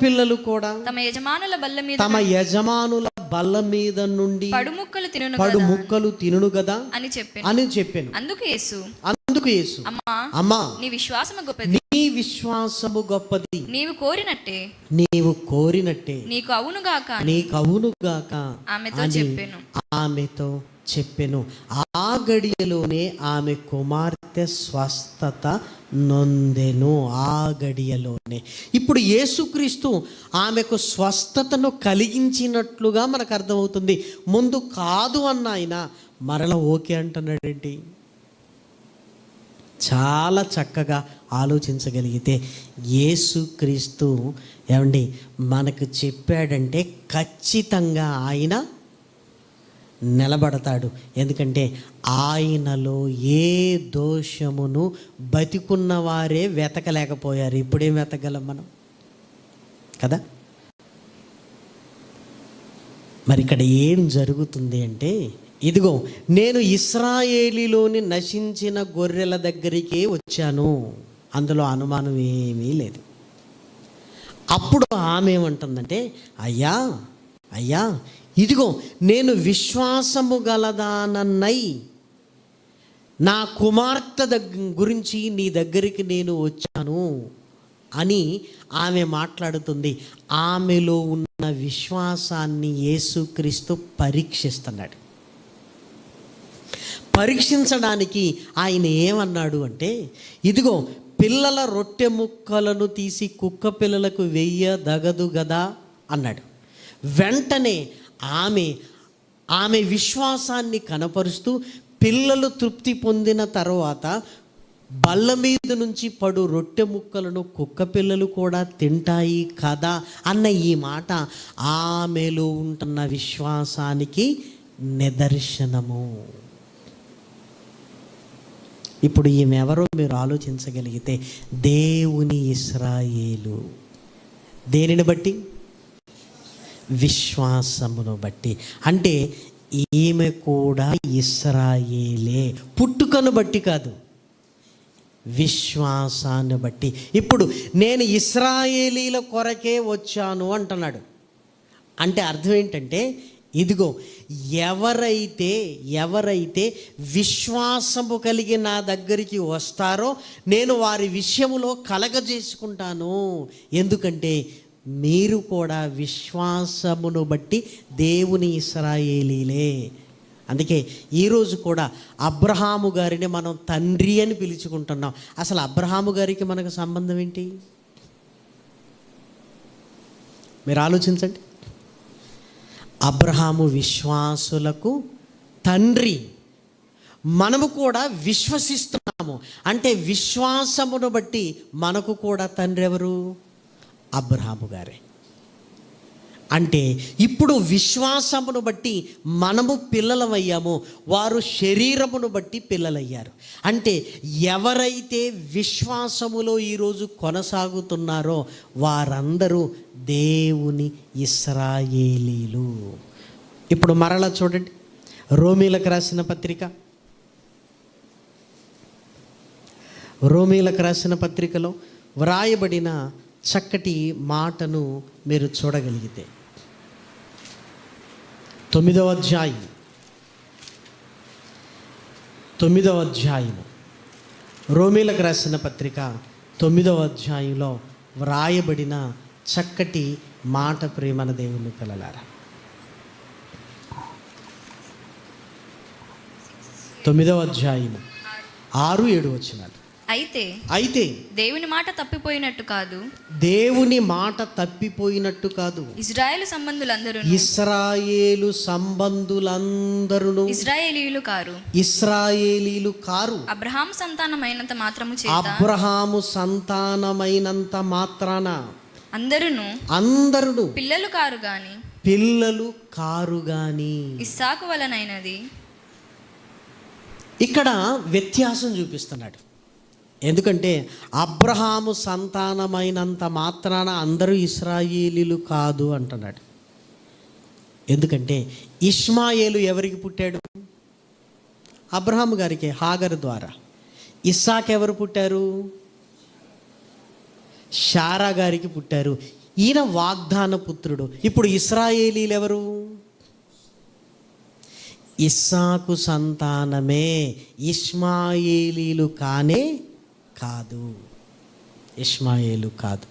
పిల్లలు కూడా తమ యజమానుల బల్ల మీద నుండి పడుముక్కలు తినును కదా అని చెప్పాను. అందుకు యేసు, అమ్మా నీ విశ్వాసము గొప్పది, నీవు కోరినట్టే నీకు అవునుగాక ఆమెతో చెప్పెను. ఆ గడియలోనే ఆమె కుమార్తె స్వస్థత నొందెను. ఆ గడియలోనే. ఇప్పుడు యేసుక్రీస్తు ఆమెకు స్వస్థతను కలిగించినట్లుగా మనకు అర్థమవుతుంది. ముందు కాదు అన్న ఆయన మరల ఓకే అంటున్నాడేంటి? చాలా చక్కగా ఆలోచించగలిగితే యేసుక్రీస్తు ఏమండి మనకు చెప్పాడంటే ఖచ్చితంగా ఆయన నిలబడతాడు. ఎందుకంటే ఆయనలో ఏ దోషమును బతికున్న వారే వెతకలేకపోయారు. ఇప్పుడేం వెతకగలం మనం కదా? మరి ఇక్కడ ఏం జరుగుతుంది అంటే, ఇదిగో నేను ఇశ్రాయేలీలోని నశించిన గొర్రెల దగ్గరికే వచ్చాను, అందులో అనుమానం ఏమీ లేదు. అప్పుడు ఆమె ఏమంటుందంటే, అయ్యా ఇదిగో నేను విశ్వాసము గలదానన్నై నా కుమార్తె గురించి నీ దగ్గరికి నేను వచ్చాను అని ఆమె మాట్లాడుతుంది. ఆమెలో ఉన్న విశ్వాసాన్ని యేసుక్రీస్తు పరీక్షిస్తున్నాడు. పరీక్షించడానికి ఆయన ఏమన్నాడు అంటే, ఇదిగో పిల్లల రొట్టె ముక్కలను తీసి కుక్క పిల్లలకు వెయ్యదగదు కదా అన్నాడు. వెంటనే ఆమె విశ్వాసాన్ని కనపరుస్తూ, పిల్లలు తృప్తి పొందిన తర్వాత బల్ల మీద నుంచి పడు రొట్టె ముక్కలను కుక్క పిల్లలు కూడా తింటాయి కదా అన్న ఈ మాట ఆమెలో ఉంటున్న విశ్వాసానికి నిదర్శనము. ఇప్పుడు ఈమె ఎవరో మీరు ఆలోచించగలిగితే, దేవుని ఇశ్రాయేలు. దేనిని బట్టి? విశ్వాసమును బట్టి. అంటే ఈమె కూడా ఇశ్రాయేలే, పుట్టుకను బట్టి కాదు, విశ్వాసాన్ని బట్టి. ఇప్పుడు నేను ఇశ్రాయేలీల కొరకే వచ్చాను అంటున్నాడు. అంటే అర్థం ఏంటంటే, ఇదిగో ఎవరైతే విశ్వాసము కలిగి నా దగ్గరికి వస్తారో నేను వారి విషయములో కలగజేసుకుంటాను. ఎందుకంటే మీరు కూడా విశ్వాసమును బట్టి దేవుని ఇశ్రాయేలీలే. అందుకే ఈరోజు కూడా అబ్రహాము గారిని మనం తండ్రి అని పిలుచుకుంటున్నాం. అసలు అబ్రహాము గారికి మనకు సంబంధం ఏంటి? మీరు ఆలోచించండి. అబ్రహాము విశ్వాసులకు తండ్రి. మనము కూడా విశ్వసిస్తున్నాం. అంటే విశ్వాసమును బట్టి మనకు కూడా తండ్రి ఎవరు? అబ్రహాము గారే. అంటే ఇప్పుడు విశ్వాసమును బట్టి మనము పిల్లలమయ్యాము, వారు శరీరమును బట్టి పిల్లలయ్యారు. అంటే ఎవరైతే విశ్వాసములో ఈరోజు కొనసాగుతున్నారో వారందరూ దేవుని ఇశ్రాయేలీలు. ఇప్పుడు మరలా చూడండి, రోమీలకు రాసిన పత్రిక, రోమీలకు రాసిన పత్రికలో వ్రాయబడిన చక్కటి మాటను మీరు చూడగలిగితే 9వ అధ్యాయము రోమీలకు రాసిన పత్రిక 9వ అధ్యాయంలో వ్రాయబడిన చక్కటి మాట ప్రేమన దేవుని పిల్లలారా. 9వ అధ్యాయము 6-7 వచనాలు. అయితే దేవుని మాట తప్పిపోయినట్టు కాదు, దేవుని మాట తప్పిపోయినట్టు కాదు, ఇశ్రాయేలు సంబంధులందరూ ఇశ్రాయేలీలు కారు, అబ్రహాము సంతానమైనంత మాత్రాన అందరూ పిల్లలు కారు గాని ఇస్సాకు వలనైనది. ఇక్కడ వ్యత్యాసం చూపిస్తున్నాడు. ఎందుకంటే అబ్రహాము సంతానమైనంత మాత్రాన అందరూ ఇశ్రాయేలీలు కాదు అంటున్నాడు. ఎందుకంటే ఇష్మాయేలు ఎవరికి పుట్టాడు? అబ్రహాము గారికి, హాగరు ద్వారా. ఇస్సాకు ఎవరు పుట్టారు? శారా గారికి పుట్టారు. ఈయన వాగ్దాన పుత్రుడు. ఇప్పుడు ఇశ్రాయేలీలు ఎవరు? ఇస్సాకు సంతానమే, ఇష్మాయేలీలు కాదు, ఇష్మాయేలు కాదు.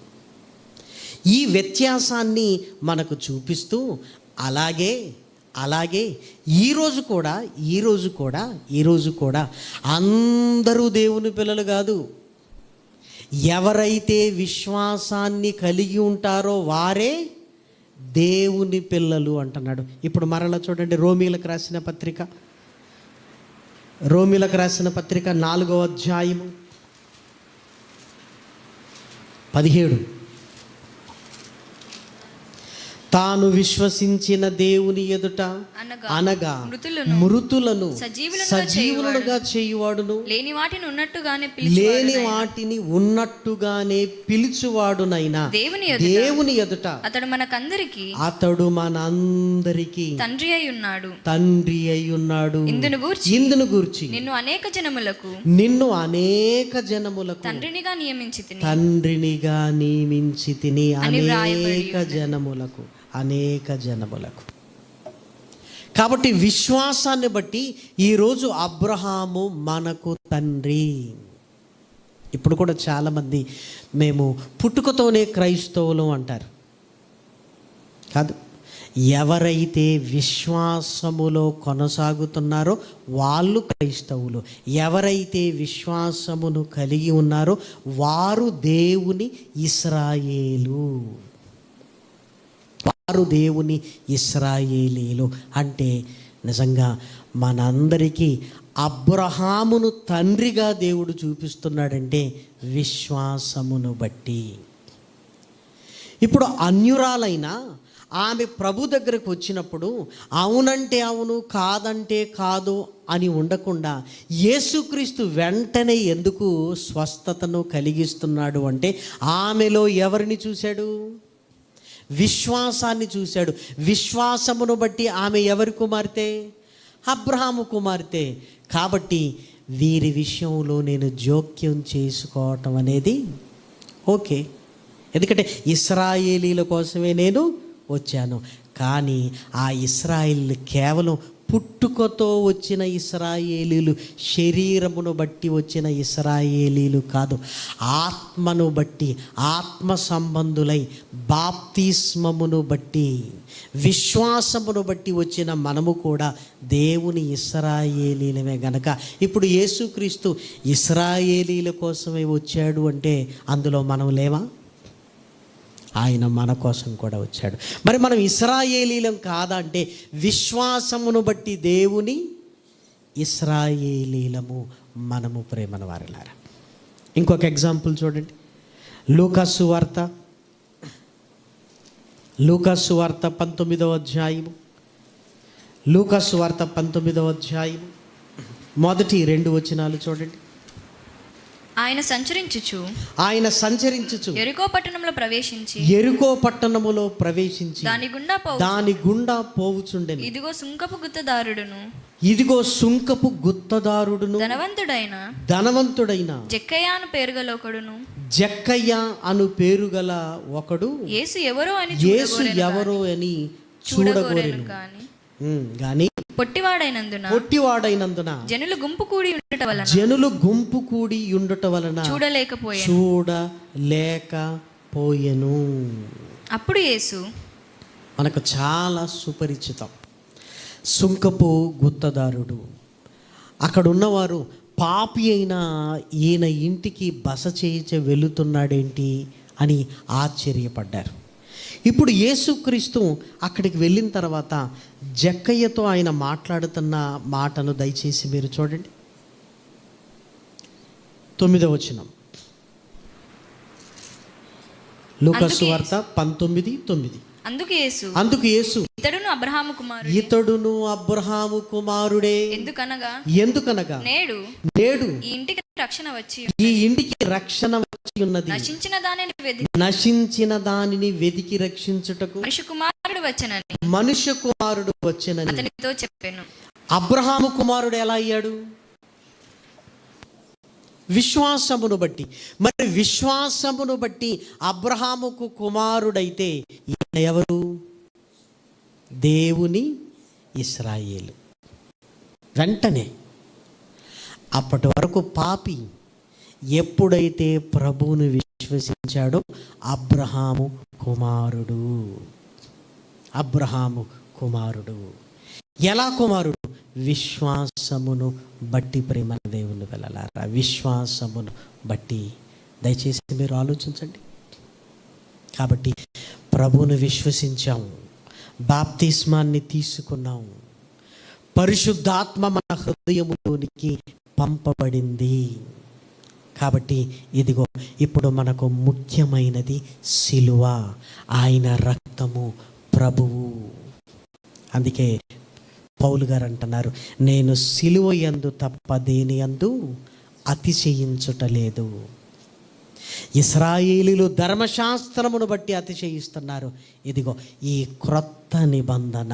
ఈ వ్యత్యాసాన్ని మనకు చూపిస్తూ అలాగే ఈరోజు కూడా అందరూ దేవుని పిల్లలు కాదు. ఎవరైతే విశ్వాసాన్ని కలిగి ఉంటారో వారే దేవుని పిల్లలు అంటున్నాడు. ఇప్పుడు మరలా చూడండి, రోమీలకు రాసిన పత్రిక 4వ అధ్యాయము 17. తాను విశ్వసించిన దేవుని ఎదుట అనగా మృతులను సజీవులుగా చేయువాడును, లేని వాటిని ఉన్నట్టుగానే పిలుచువాడునైనా దేవుని ఎదుట అతడు మనందరికి తండ్రి అయి ఉన్నాడు. ఇందును గూర్చి నిన్ను అనేక జనములకు తండ్రినిగా నియమించి తిని అనేక జనములకు. కాబట్టి విశ్వాసాన్ని బట్టి ఈరోజు అబ్రహాము మనకు తండ్రి. ఇప్పుడు కూడా చాలామంది మేము పుట్టుకతోనే క్రైస్తవులు అంటారు. కాదు, ఎవరైతే విశ్వాసములో కొనసాగుతున్నారో వాళ్ళు క్రైస్తవులు. ఎవరైతే విశ్వాసమును కలిగి ఉన్నారో వారు దేవుని ఇశ్రాయేలీలు. అంటే నిజంగా మనందరికీ అబ్రహామును తండ్రిగా దేవుడు చూపిస్తున్నాడంటే విశ్వాసమును బట్టి. ఇప్పుడు అన్యురాలైన ఆమె ప్రభు దగ్గరకు వచ్చినప్పుడు అవునంటే అవును, కాదంటే కాదు అని ఉండకుండా యేసుక్రీస్తు వెంటనే ఎందుకు స్వస్థతను కలిగిస్తున్నాడు అంటే ఆమెలో ఎవరిని చూశాడు? విశ్వాసాన్ని చూశాడు. విశ్వాసమును బట్టి ఆమె ఎవరి కుమార్తె? అబ్రహాము కుమార్తె. కాబట్టి వీరి విషయంలో నేను జోక్యం చేసుకోవటం అనేది ఓకే, ఎందుకంటే ఇశ్రాయేలీల కోసమే నేను వచ్చాను. కానీ ఆ ఇశ్రాయేలీలు కేవలం పుట్టుకతో వచ్చిన ఇశ్రాయేలీలు, శరీరమును బట్టి వచ్చిన ఇశ్రాయేలీలు కాదు. ఆత్మను బట్టి, ఆత్మ సంబంధులై, బాప్తిస్మమును బట్టి, విశ్వాసమును బట్టి వచ్చిన మనము కూడా దేవుని ఇశ్రాయేలీలమే గనక ఇప్పుడు యేసుక్రీస్తు ఇశ్రాయేలీల కోసమే వచ్చాడు అంటే అందులో మనం లేవా? ఆయన మన కోసం కూడా వచ్చాడు. మరి మనం ఇశ్రాయేలీలం కాదా అంటే విశ్వాసమును బట్టి దేవుని ఇశ్రాయేలీలము మనము ప్రేమన వారిలారా. ఇంకొక ఎగ్జాంపుల్ చూడండి. లూకాసు వార్త 19వ అధ్యాయము. లూకాసు వార్త 19వ అధ్యాయము మొదటి 2 వచనాలు చూడండి. ఆయన సంచరించుచు యెరికో పట్టణములో ప్రవేశించి దాని గుండా పోవుచుండెను. ఇదిగో సుంకపు గుత్తదారుడును ధనవంతుడైన జక్కయ్య అను పేరుగల ఒకడు యేసు ఎవరో అని చూడగోరెను గాని పొట్టివాడైనందున జనులు గుంపు కూడి ఉండుట వలన చూడలేకపోయెను. అప్పుడు యేసు, మనకు చాలా సుపరిచితం, సుంకపు గుత్తదారుడు. అక్కడ ఉన్నవారు పాపి అయిన ఈయన ఇంటికి బస చేయించే వెళుతున్నాడేంటి అని ఆశ్చర్యపడ్డారు. ఇప్పుడు యేసుక్రీస్తు అక్కడికి వెళ్ళిన తర్వాత జక్కయ్యతో ఆయన మాట్లాడుతున్న మాటను దయచేసి మీరు చూడండి. 9వ వచనం, లూకాసు వార్త 19:9. అందుకు యేసు ఇతడును అబ్రహాము కుమారుడే. ఎందుకనగా నేడు ఈ ఇంటికి రక్షణ వచ్చి ఉన్నది. నశించిన దానిని వెదికి రక్షించుటకు మనుష్య కుమారుడు వచ్చెనని అతనితో చెప్పాను. అబ్రహాము కుమారుడు ఎలా అయ్యాడు? విశ్వాసమును బట్టి. మరి విశ్వాసమును బట్టి అబ్రహాముకు కుమారుడైతే ఈయన ఎవరు? దేవుని ఇశ్రాయేలు. వెంటనే అప్పటి వరకు పాపి ఎప్పుడైతే ప్రభువును విశ్వసించాడో అబ్రహాము కుమారుడు. ఎలా కుమారుడు? విశ్వాసమును బట్టి ప్రేమ దేవుని వెళ్ళారా, విశ్వాసమును బట్టి. దయచేసి మీరు ఆలోచించండి. కాబట్టి ప్రభువును విశ్వసించాము, బాప్తిస్మాన్ని తీసుకున్నాము, పరిశుద్ధాత్మ మన హృదయములోనికి పంపబడింది. కాబట్టి ఇదిగో ఇప్పుడు మనకు ముఖ్యమైనది సిలువ, ఆయన రక్తము, ప్రభువు. అందుకే పౌలు గారు అంటున్నారు, నేను సిలువ యందు తప్ప దేని యందు అతిశయించుటలేదు. ఇశ్రాయేలీలు ధర్మశాస్త్రమును బట్టి అతిశయిస్తున్నారు. ఇదిగో ఈ క్రొత్త నిబంధన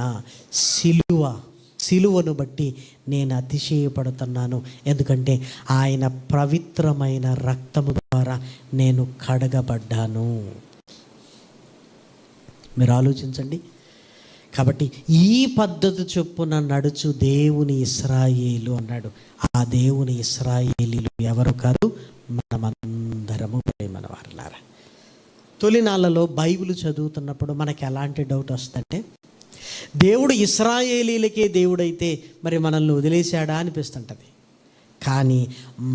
సిలువను బట్టి నేను అతిశయపడుతున్నాను. ఎందుకంటే ఆయన పవిత్రమైన రక్తము ద్వారా నేను కడగబడ్డాను. మీరు ఆలోచించండి. కాబట్టి ఈ పద్ధతి చొప్పున నడుచు దేవుని ఇశ్రాయేలు అన్నాడు. ఆ దేవుని ఇశ్రాయేలీలు ఎవరు కాదు, మనమందరము ప్రేమన వారలారా. తొలినాళ్ళలో బైబిల్ చదువుతున్నప్పుడు మనకి ఎలాంటి డౌట్ వస్తుందంటే, దేవుడు ఇశ్రాయేలీలకే దేవుడైతే మరి మనల్ని వదిలేశాడా అనిపిస్తుంటుంది. కానీ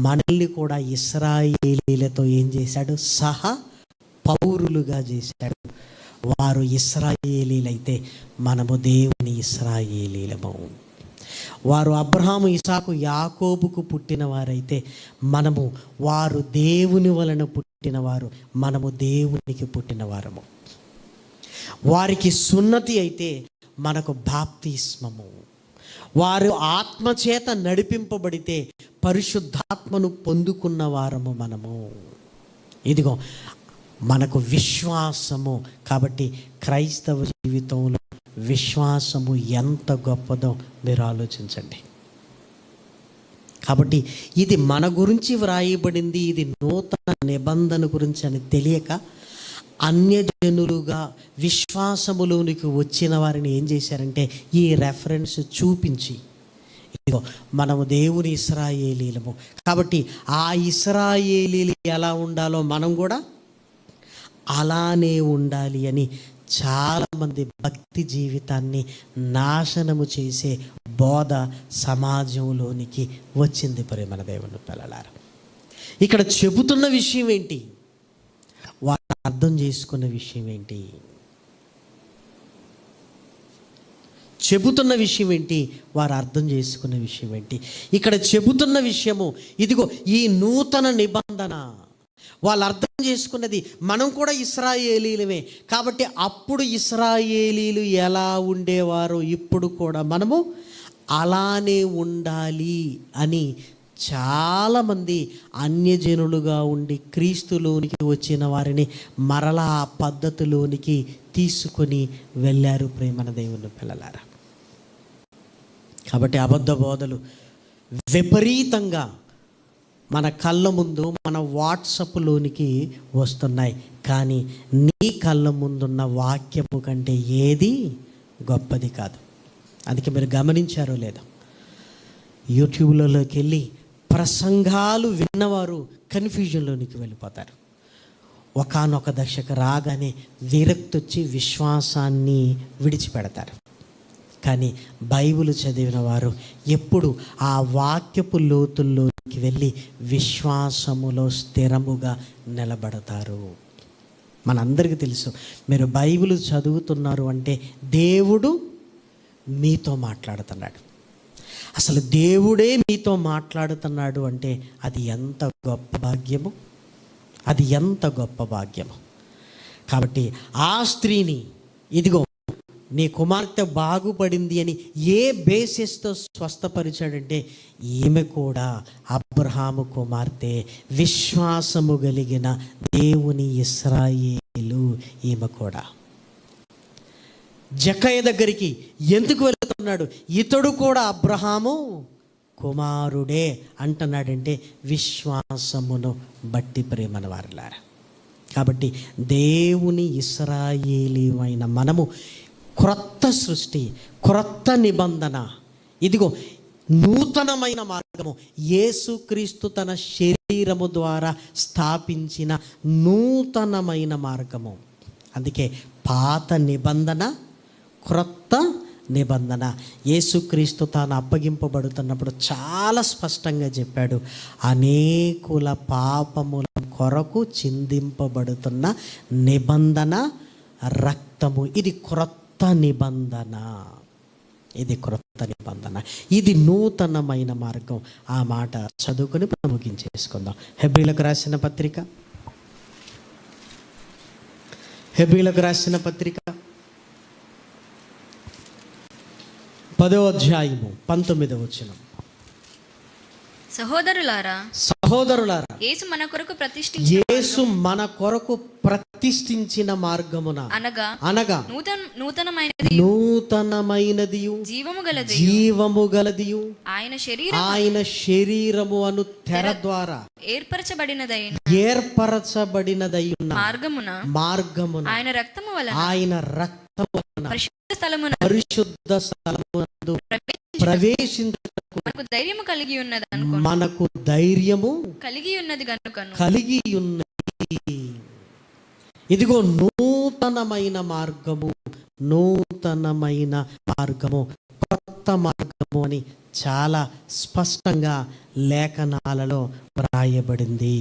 మనల్ని కూడా ఇశ్రాయేలీలతో ఏం చేశాడు? సహా పౌరులుగా చేశాడు. వారు ఇశ్రాయేలీలైతే మనము దేవుని ఇశ్రాయేలీలము. వారు అబ్రహాము, ఇసాకు, యాకోబుకు పుట్టిన వారైతే వారు దేవుని వలన పుట్టినవారు, మనము దేవునికి పుట్టినవారము. వారికి సున్నతి అయితే మనకు బాప్తిస్మము. వారు ఆత్మచేత నడిపింపబడితే పరిశుద్ధాత్మను పొందుకున్న వారము మనము. ఇదిగో మనకు విశ్వాసము. కాబట్టి క్రైస్తవ జీవితంలో విశ్వాసము ఎంత గొప్పదో మీరు ఆలోచించండి. కాబట్టి ఇది మన గురించి వ్రాయబడింది, ఇది నూతన నిబంధన గురించి అని తెలియక అన్యజనులుగా విశ్వాసములోనికి వచ్చిన వారిని ఏం చేశారంటే ఈ రెఫరెన్స్ చూపించి, ఇదిగో మనము దేవుని ఇశ్రాయేలీలము. కాబట్టి ఆ ఇశ్రాయేలీలు ఎలా ఉండాలో మనం కూడా అలానే ఉండాలి అని చాలామంది భక్తి జీవితాన్ని నాశనము చేసే బోధ సమాజంలోనికి వచ్చింది. మన దేవుని పిల్లలారా, ఇక్కడ చెబుతున్న విషయం ఏంటి? వారు అర్థం చేసుకున్న విషయం ఏంటి? చెబుతున్న విషయం ఏంటి, వారు అర్థం చేసుకున్న విషయం ఏంటి? ఇక్కడ చెబుతున్న విషయము ఇదిగో ఈ నూతన నిబంధన. వాళ్ళు అర్థం చేసుకున్నది మనం కూడా ఇశ్రాయేలీలమే కాబట్టి అప్పుడు ఇశ్రాయేలీలు ఎలా ఉండేవారో ఇప్పుడు కూడా మనము అలానే ఉండాలి అని చాలామంది అన్యజనులుగా ఉండి క్రీస్తులోనికి వచ్చిన వారిని మరలా ఆ పద్ధతిలోనికి తీసుకొని వెళ్ళారు ప్రేమన దేవుని పిల్లలారా. కాబట్టి అబద్ధ బోధలు విపరీతంగా మన కళ్ళ ముందు మన వాట్సాప్లోనికి వస్తున్నాయి. కానీ నీ కళ్ళ ముందున్న వాక్యము కంటే ఏది గొప్పది కాదు. అందుకే మీరు గమనించారో లేదో, యూట్యూబ్లలోకి వెళ్ళి ప్రసంగాలు విన్నవారు కన్ఫ్యూజన్లోనికి వెళ్ళిపోతారు. ఒకానొక దశకు రాగానే విరక్తి వచ్చి విశ్వాసాన్ని విడిచిపెడతారు. కానీ బైబిల్ చదివిన వారు ఎప్పుడు ఆ వాక్యపు లోతుల్లోకి వెళ్ళి విశ్వాసములో స్థిరముగా నిలబడతారు. మనందరికీ తెలుసు, మీరు బైబిల్ చదువుతున్నారు అంటే దేవుడు మీతో మాట్లాడుతున్నాడు. అసలు దేవుడే మీతో మాట్లాడుతున్నాడు అంటే అది ఎంత గొప్ప భాగ్యము, అది ఎంత గొప్ప భాగ్యము. కాబట్టి ఆ స్త్రీని ఇదిగో నీ కుమార్తె బాగుపడింది అని ఏ బేసిస్తో స్వస్థపరిచాడంటే ఈమె కూడా అబ్రహాము కుమార్తె, విశ్వాసము కలిగిన దేవుని ఇశ్రాయేలు ఈమె కూడా. జక్కయ్య దగ్గరికి ఎందుకు వెళుతున్నాడు? ఇతడు కూడా అబ్రహాము కుమారుడే అంటున్నాడంటే విశ్వాసమును బట్టి ప్రేమన వారిలారా. కాబట్టి దేవుని ఇశ్రాయేలీమైన మనము క్రొత్త సృష్టి, క్రొత్త నిబంధన, ఇదిగో నూతనమైన మార్గము, యేసుక్రీస్తు తన శరీరము ద్వారా స్థాపించిన నూతనమైన మార్గము. అందుకే పాత నిబంధన, క్రొత్త నిబంధన. యేసుక్రీస్తు తాను అప్పగింపబడుతున్నప్పుడు చాలా స్పష్టంగా చెప్పాడు, అనేకుల పాపముల కొరకు చిందింపబడుతున్న నిబంధన రక్తము, ఇది క్రొత్త నిబంధన, ఇది క్రొత్త నిబంధన, ఇది నూతనమైన మార్గం. ఆ మాట చదువుకొని ముగించేసుకుందాం. హెబ్రీలకు రాసిన పత్రిక, హెబ్రీలకు రాసిన పత్రిక 10వ అధ్యాయము 19వ వచనం. సహోదరులారా, యేసు మన కొరకు ప్రతిష్ఠించిన మార్గమున అనగా నూతనమైనదియు జీవము గలదియు ఆయన శరీరము అను తెర ద్వారా ఏర్పరచబడినదైన మార్గమున ఆయన రక్తము వలన పరిశుద్ధ స్థలమునందు ప్రవేశించుటకు మనకు ధైర్యము కలిగి ఉన్నది. ఇదిగో నూతనమైన మార్గము, నూతనమైన మార్గము, కొత్త మార్గము అని చాలా స్పష్టంగా లేఖనాలలో వ్రాయబడింది.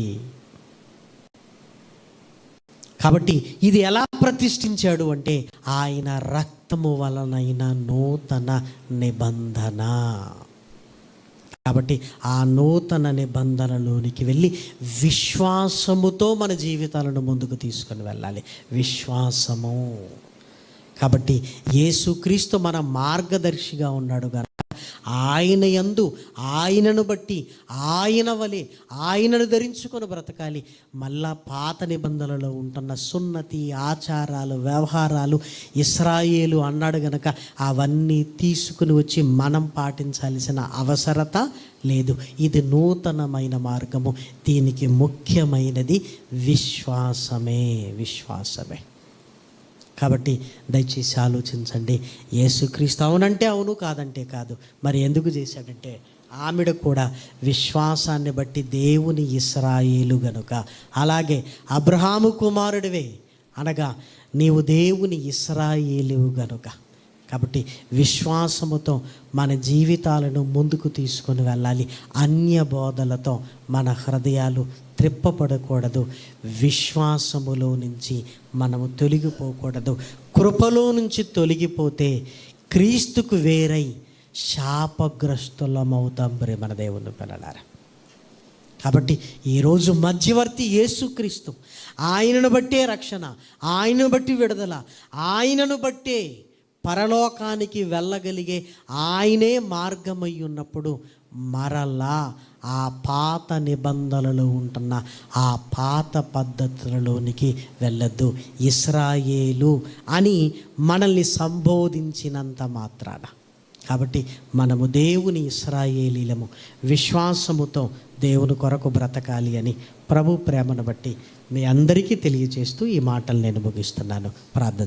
కాబట్టి ఇది ఎలా ప్రతిష్ఠించాడు అంటే ఆయన రక్తము వలనైన నూతన నిబంధన. కాబట్టి ఆ నూతన నిబంధనలోనికి వెళ్ళి విశ్వాసముతో మన జీవితాలను ముందుకు తీసుకొని వెళ్ళాలి. విశ్వాసము. కాబట్టి యేసుక్రీస్తు మన మార్గదర్శిగా ఉన్నాడు కనుక ఆయన యందు, ఆయనను బట్టి, ఆయన వలె ఆయనను ధరించుకొని బ్రతకాలి. మళ్ళా పాత నిబంధనలో ఉంటున్న సున్నతి, ఆచారాలు, వ్యవహారాలు ఇశ్రాయేలు అన్నాడు గనక అవన్నీ తీసుకుని వచ్చి మనం పాటించాల్సిన అవసరత లేదు. ఇది నూతనమైన మార్గము. దీనికి ముఖ్యమైనది విశ్వాసమే, విశ్వాసమే. కాబట్టి దయచేసి ఆలోచించండి. యేసుక్రీస్తు అవునంటే అవును, కాదంటే కాదు. మరి ఎందుకు చేశాడంటే ఆమెడ కూడా విశ్వాసాన్ని బట్టి దేవుని ఇశ్రాయేలు గనుక. అలాగే అబ్రహాము కుమారుడివే అనగా నీవు దేవుని ఇశ్రాయేలువు గనుక. కాబట్టి విశ్వాసముతో మన జీవితాలను ముందుకు తీసుకొని వెళ్ళాలి. అన్య బోధలతో మన హృదయాలు త్రిప్పబడకూడదు. విశ్వాసములో నుంచి మనము తొలగిపోకూడదు. కృపలో నుంచి తొలగిపోతే క్రీస్తుకు వేరై శాపగ్రస్తులమవుతాం మన దేవుని పిల్లలారా. కాబట్టి ఈరోజు మధ్యవర్తి యేసుక్రీస్తు, ఆయనను బట్టే రక్షణ, ఆయనను బట్టి విడుదల, ఆయనను బట్టే పరలోకానికి వెళ్ళగలిగే ఆయనే మార్గమై ఉన్నప్పుడు మరలా ఆ పాత నిబంధనలు ఉంటున్న ఆ పాత పద్ధతులలోనికి వెళ్ళొద్దు. ఇశ్రాయేలు అని మనల్ని సంబోధించినంత మాత్రాన. కాబట్టి మనము దేవుని ఇశ్రాయేలీలము, విశ్వాసముతో దేవుని కొరకు బ్రతకాలి అని ప్రభు ప్రేమను బట్టి మీ అందరికీ తెలియజేస్తూ ఈ మాటలు నేను ముగిస్తున్నాను. ప్రార్థన.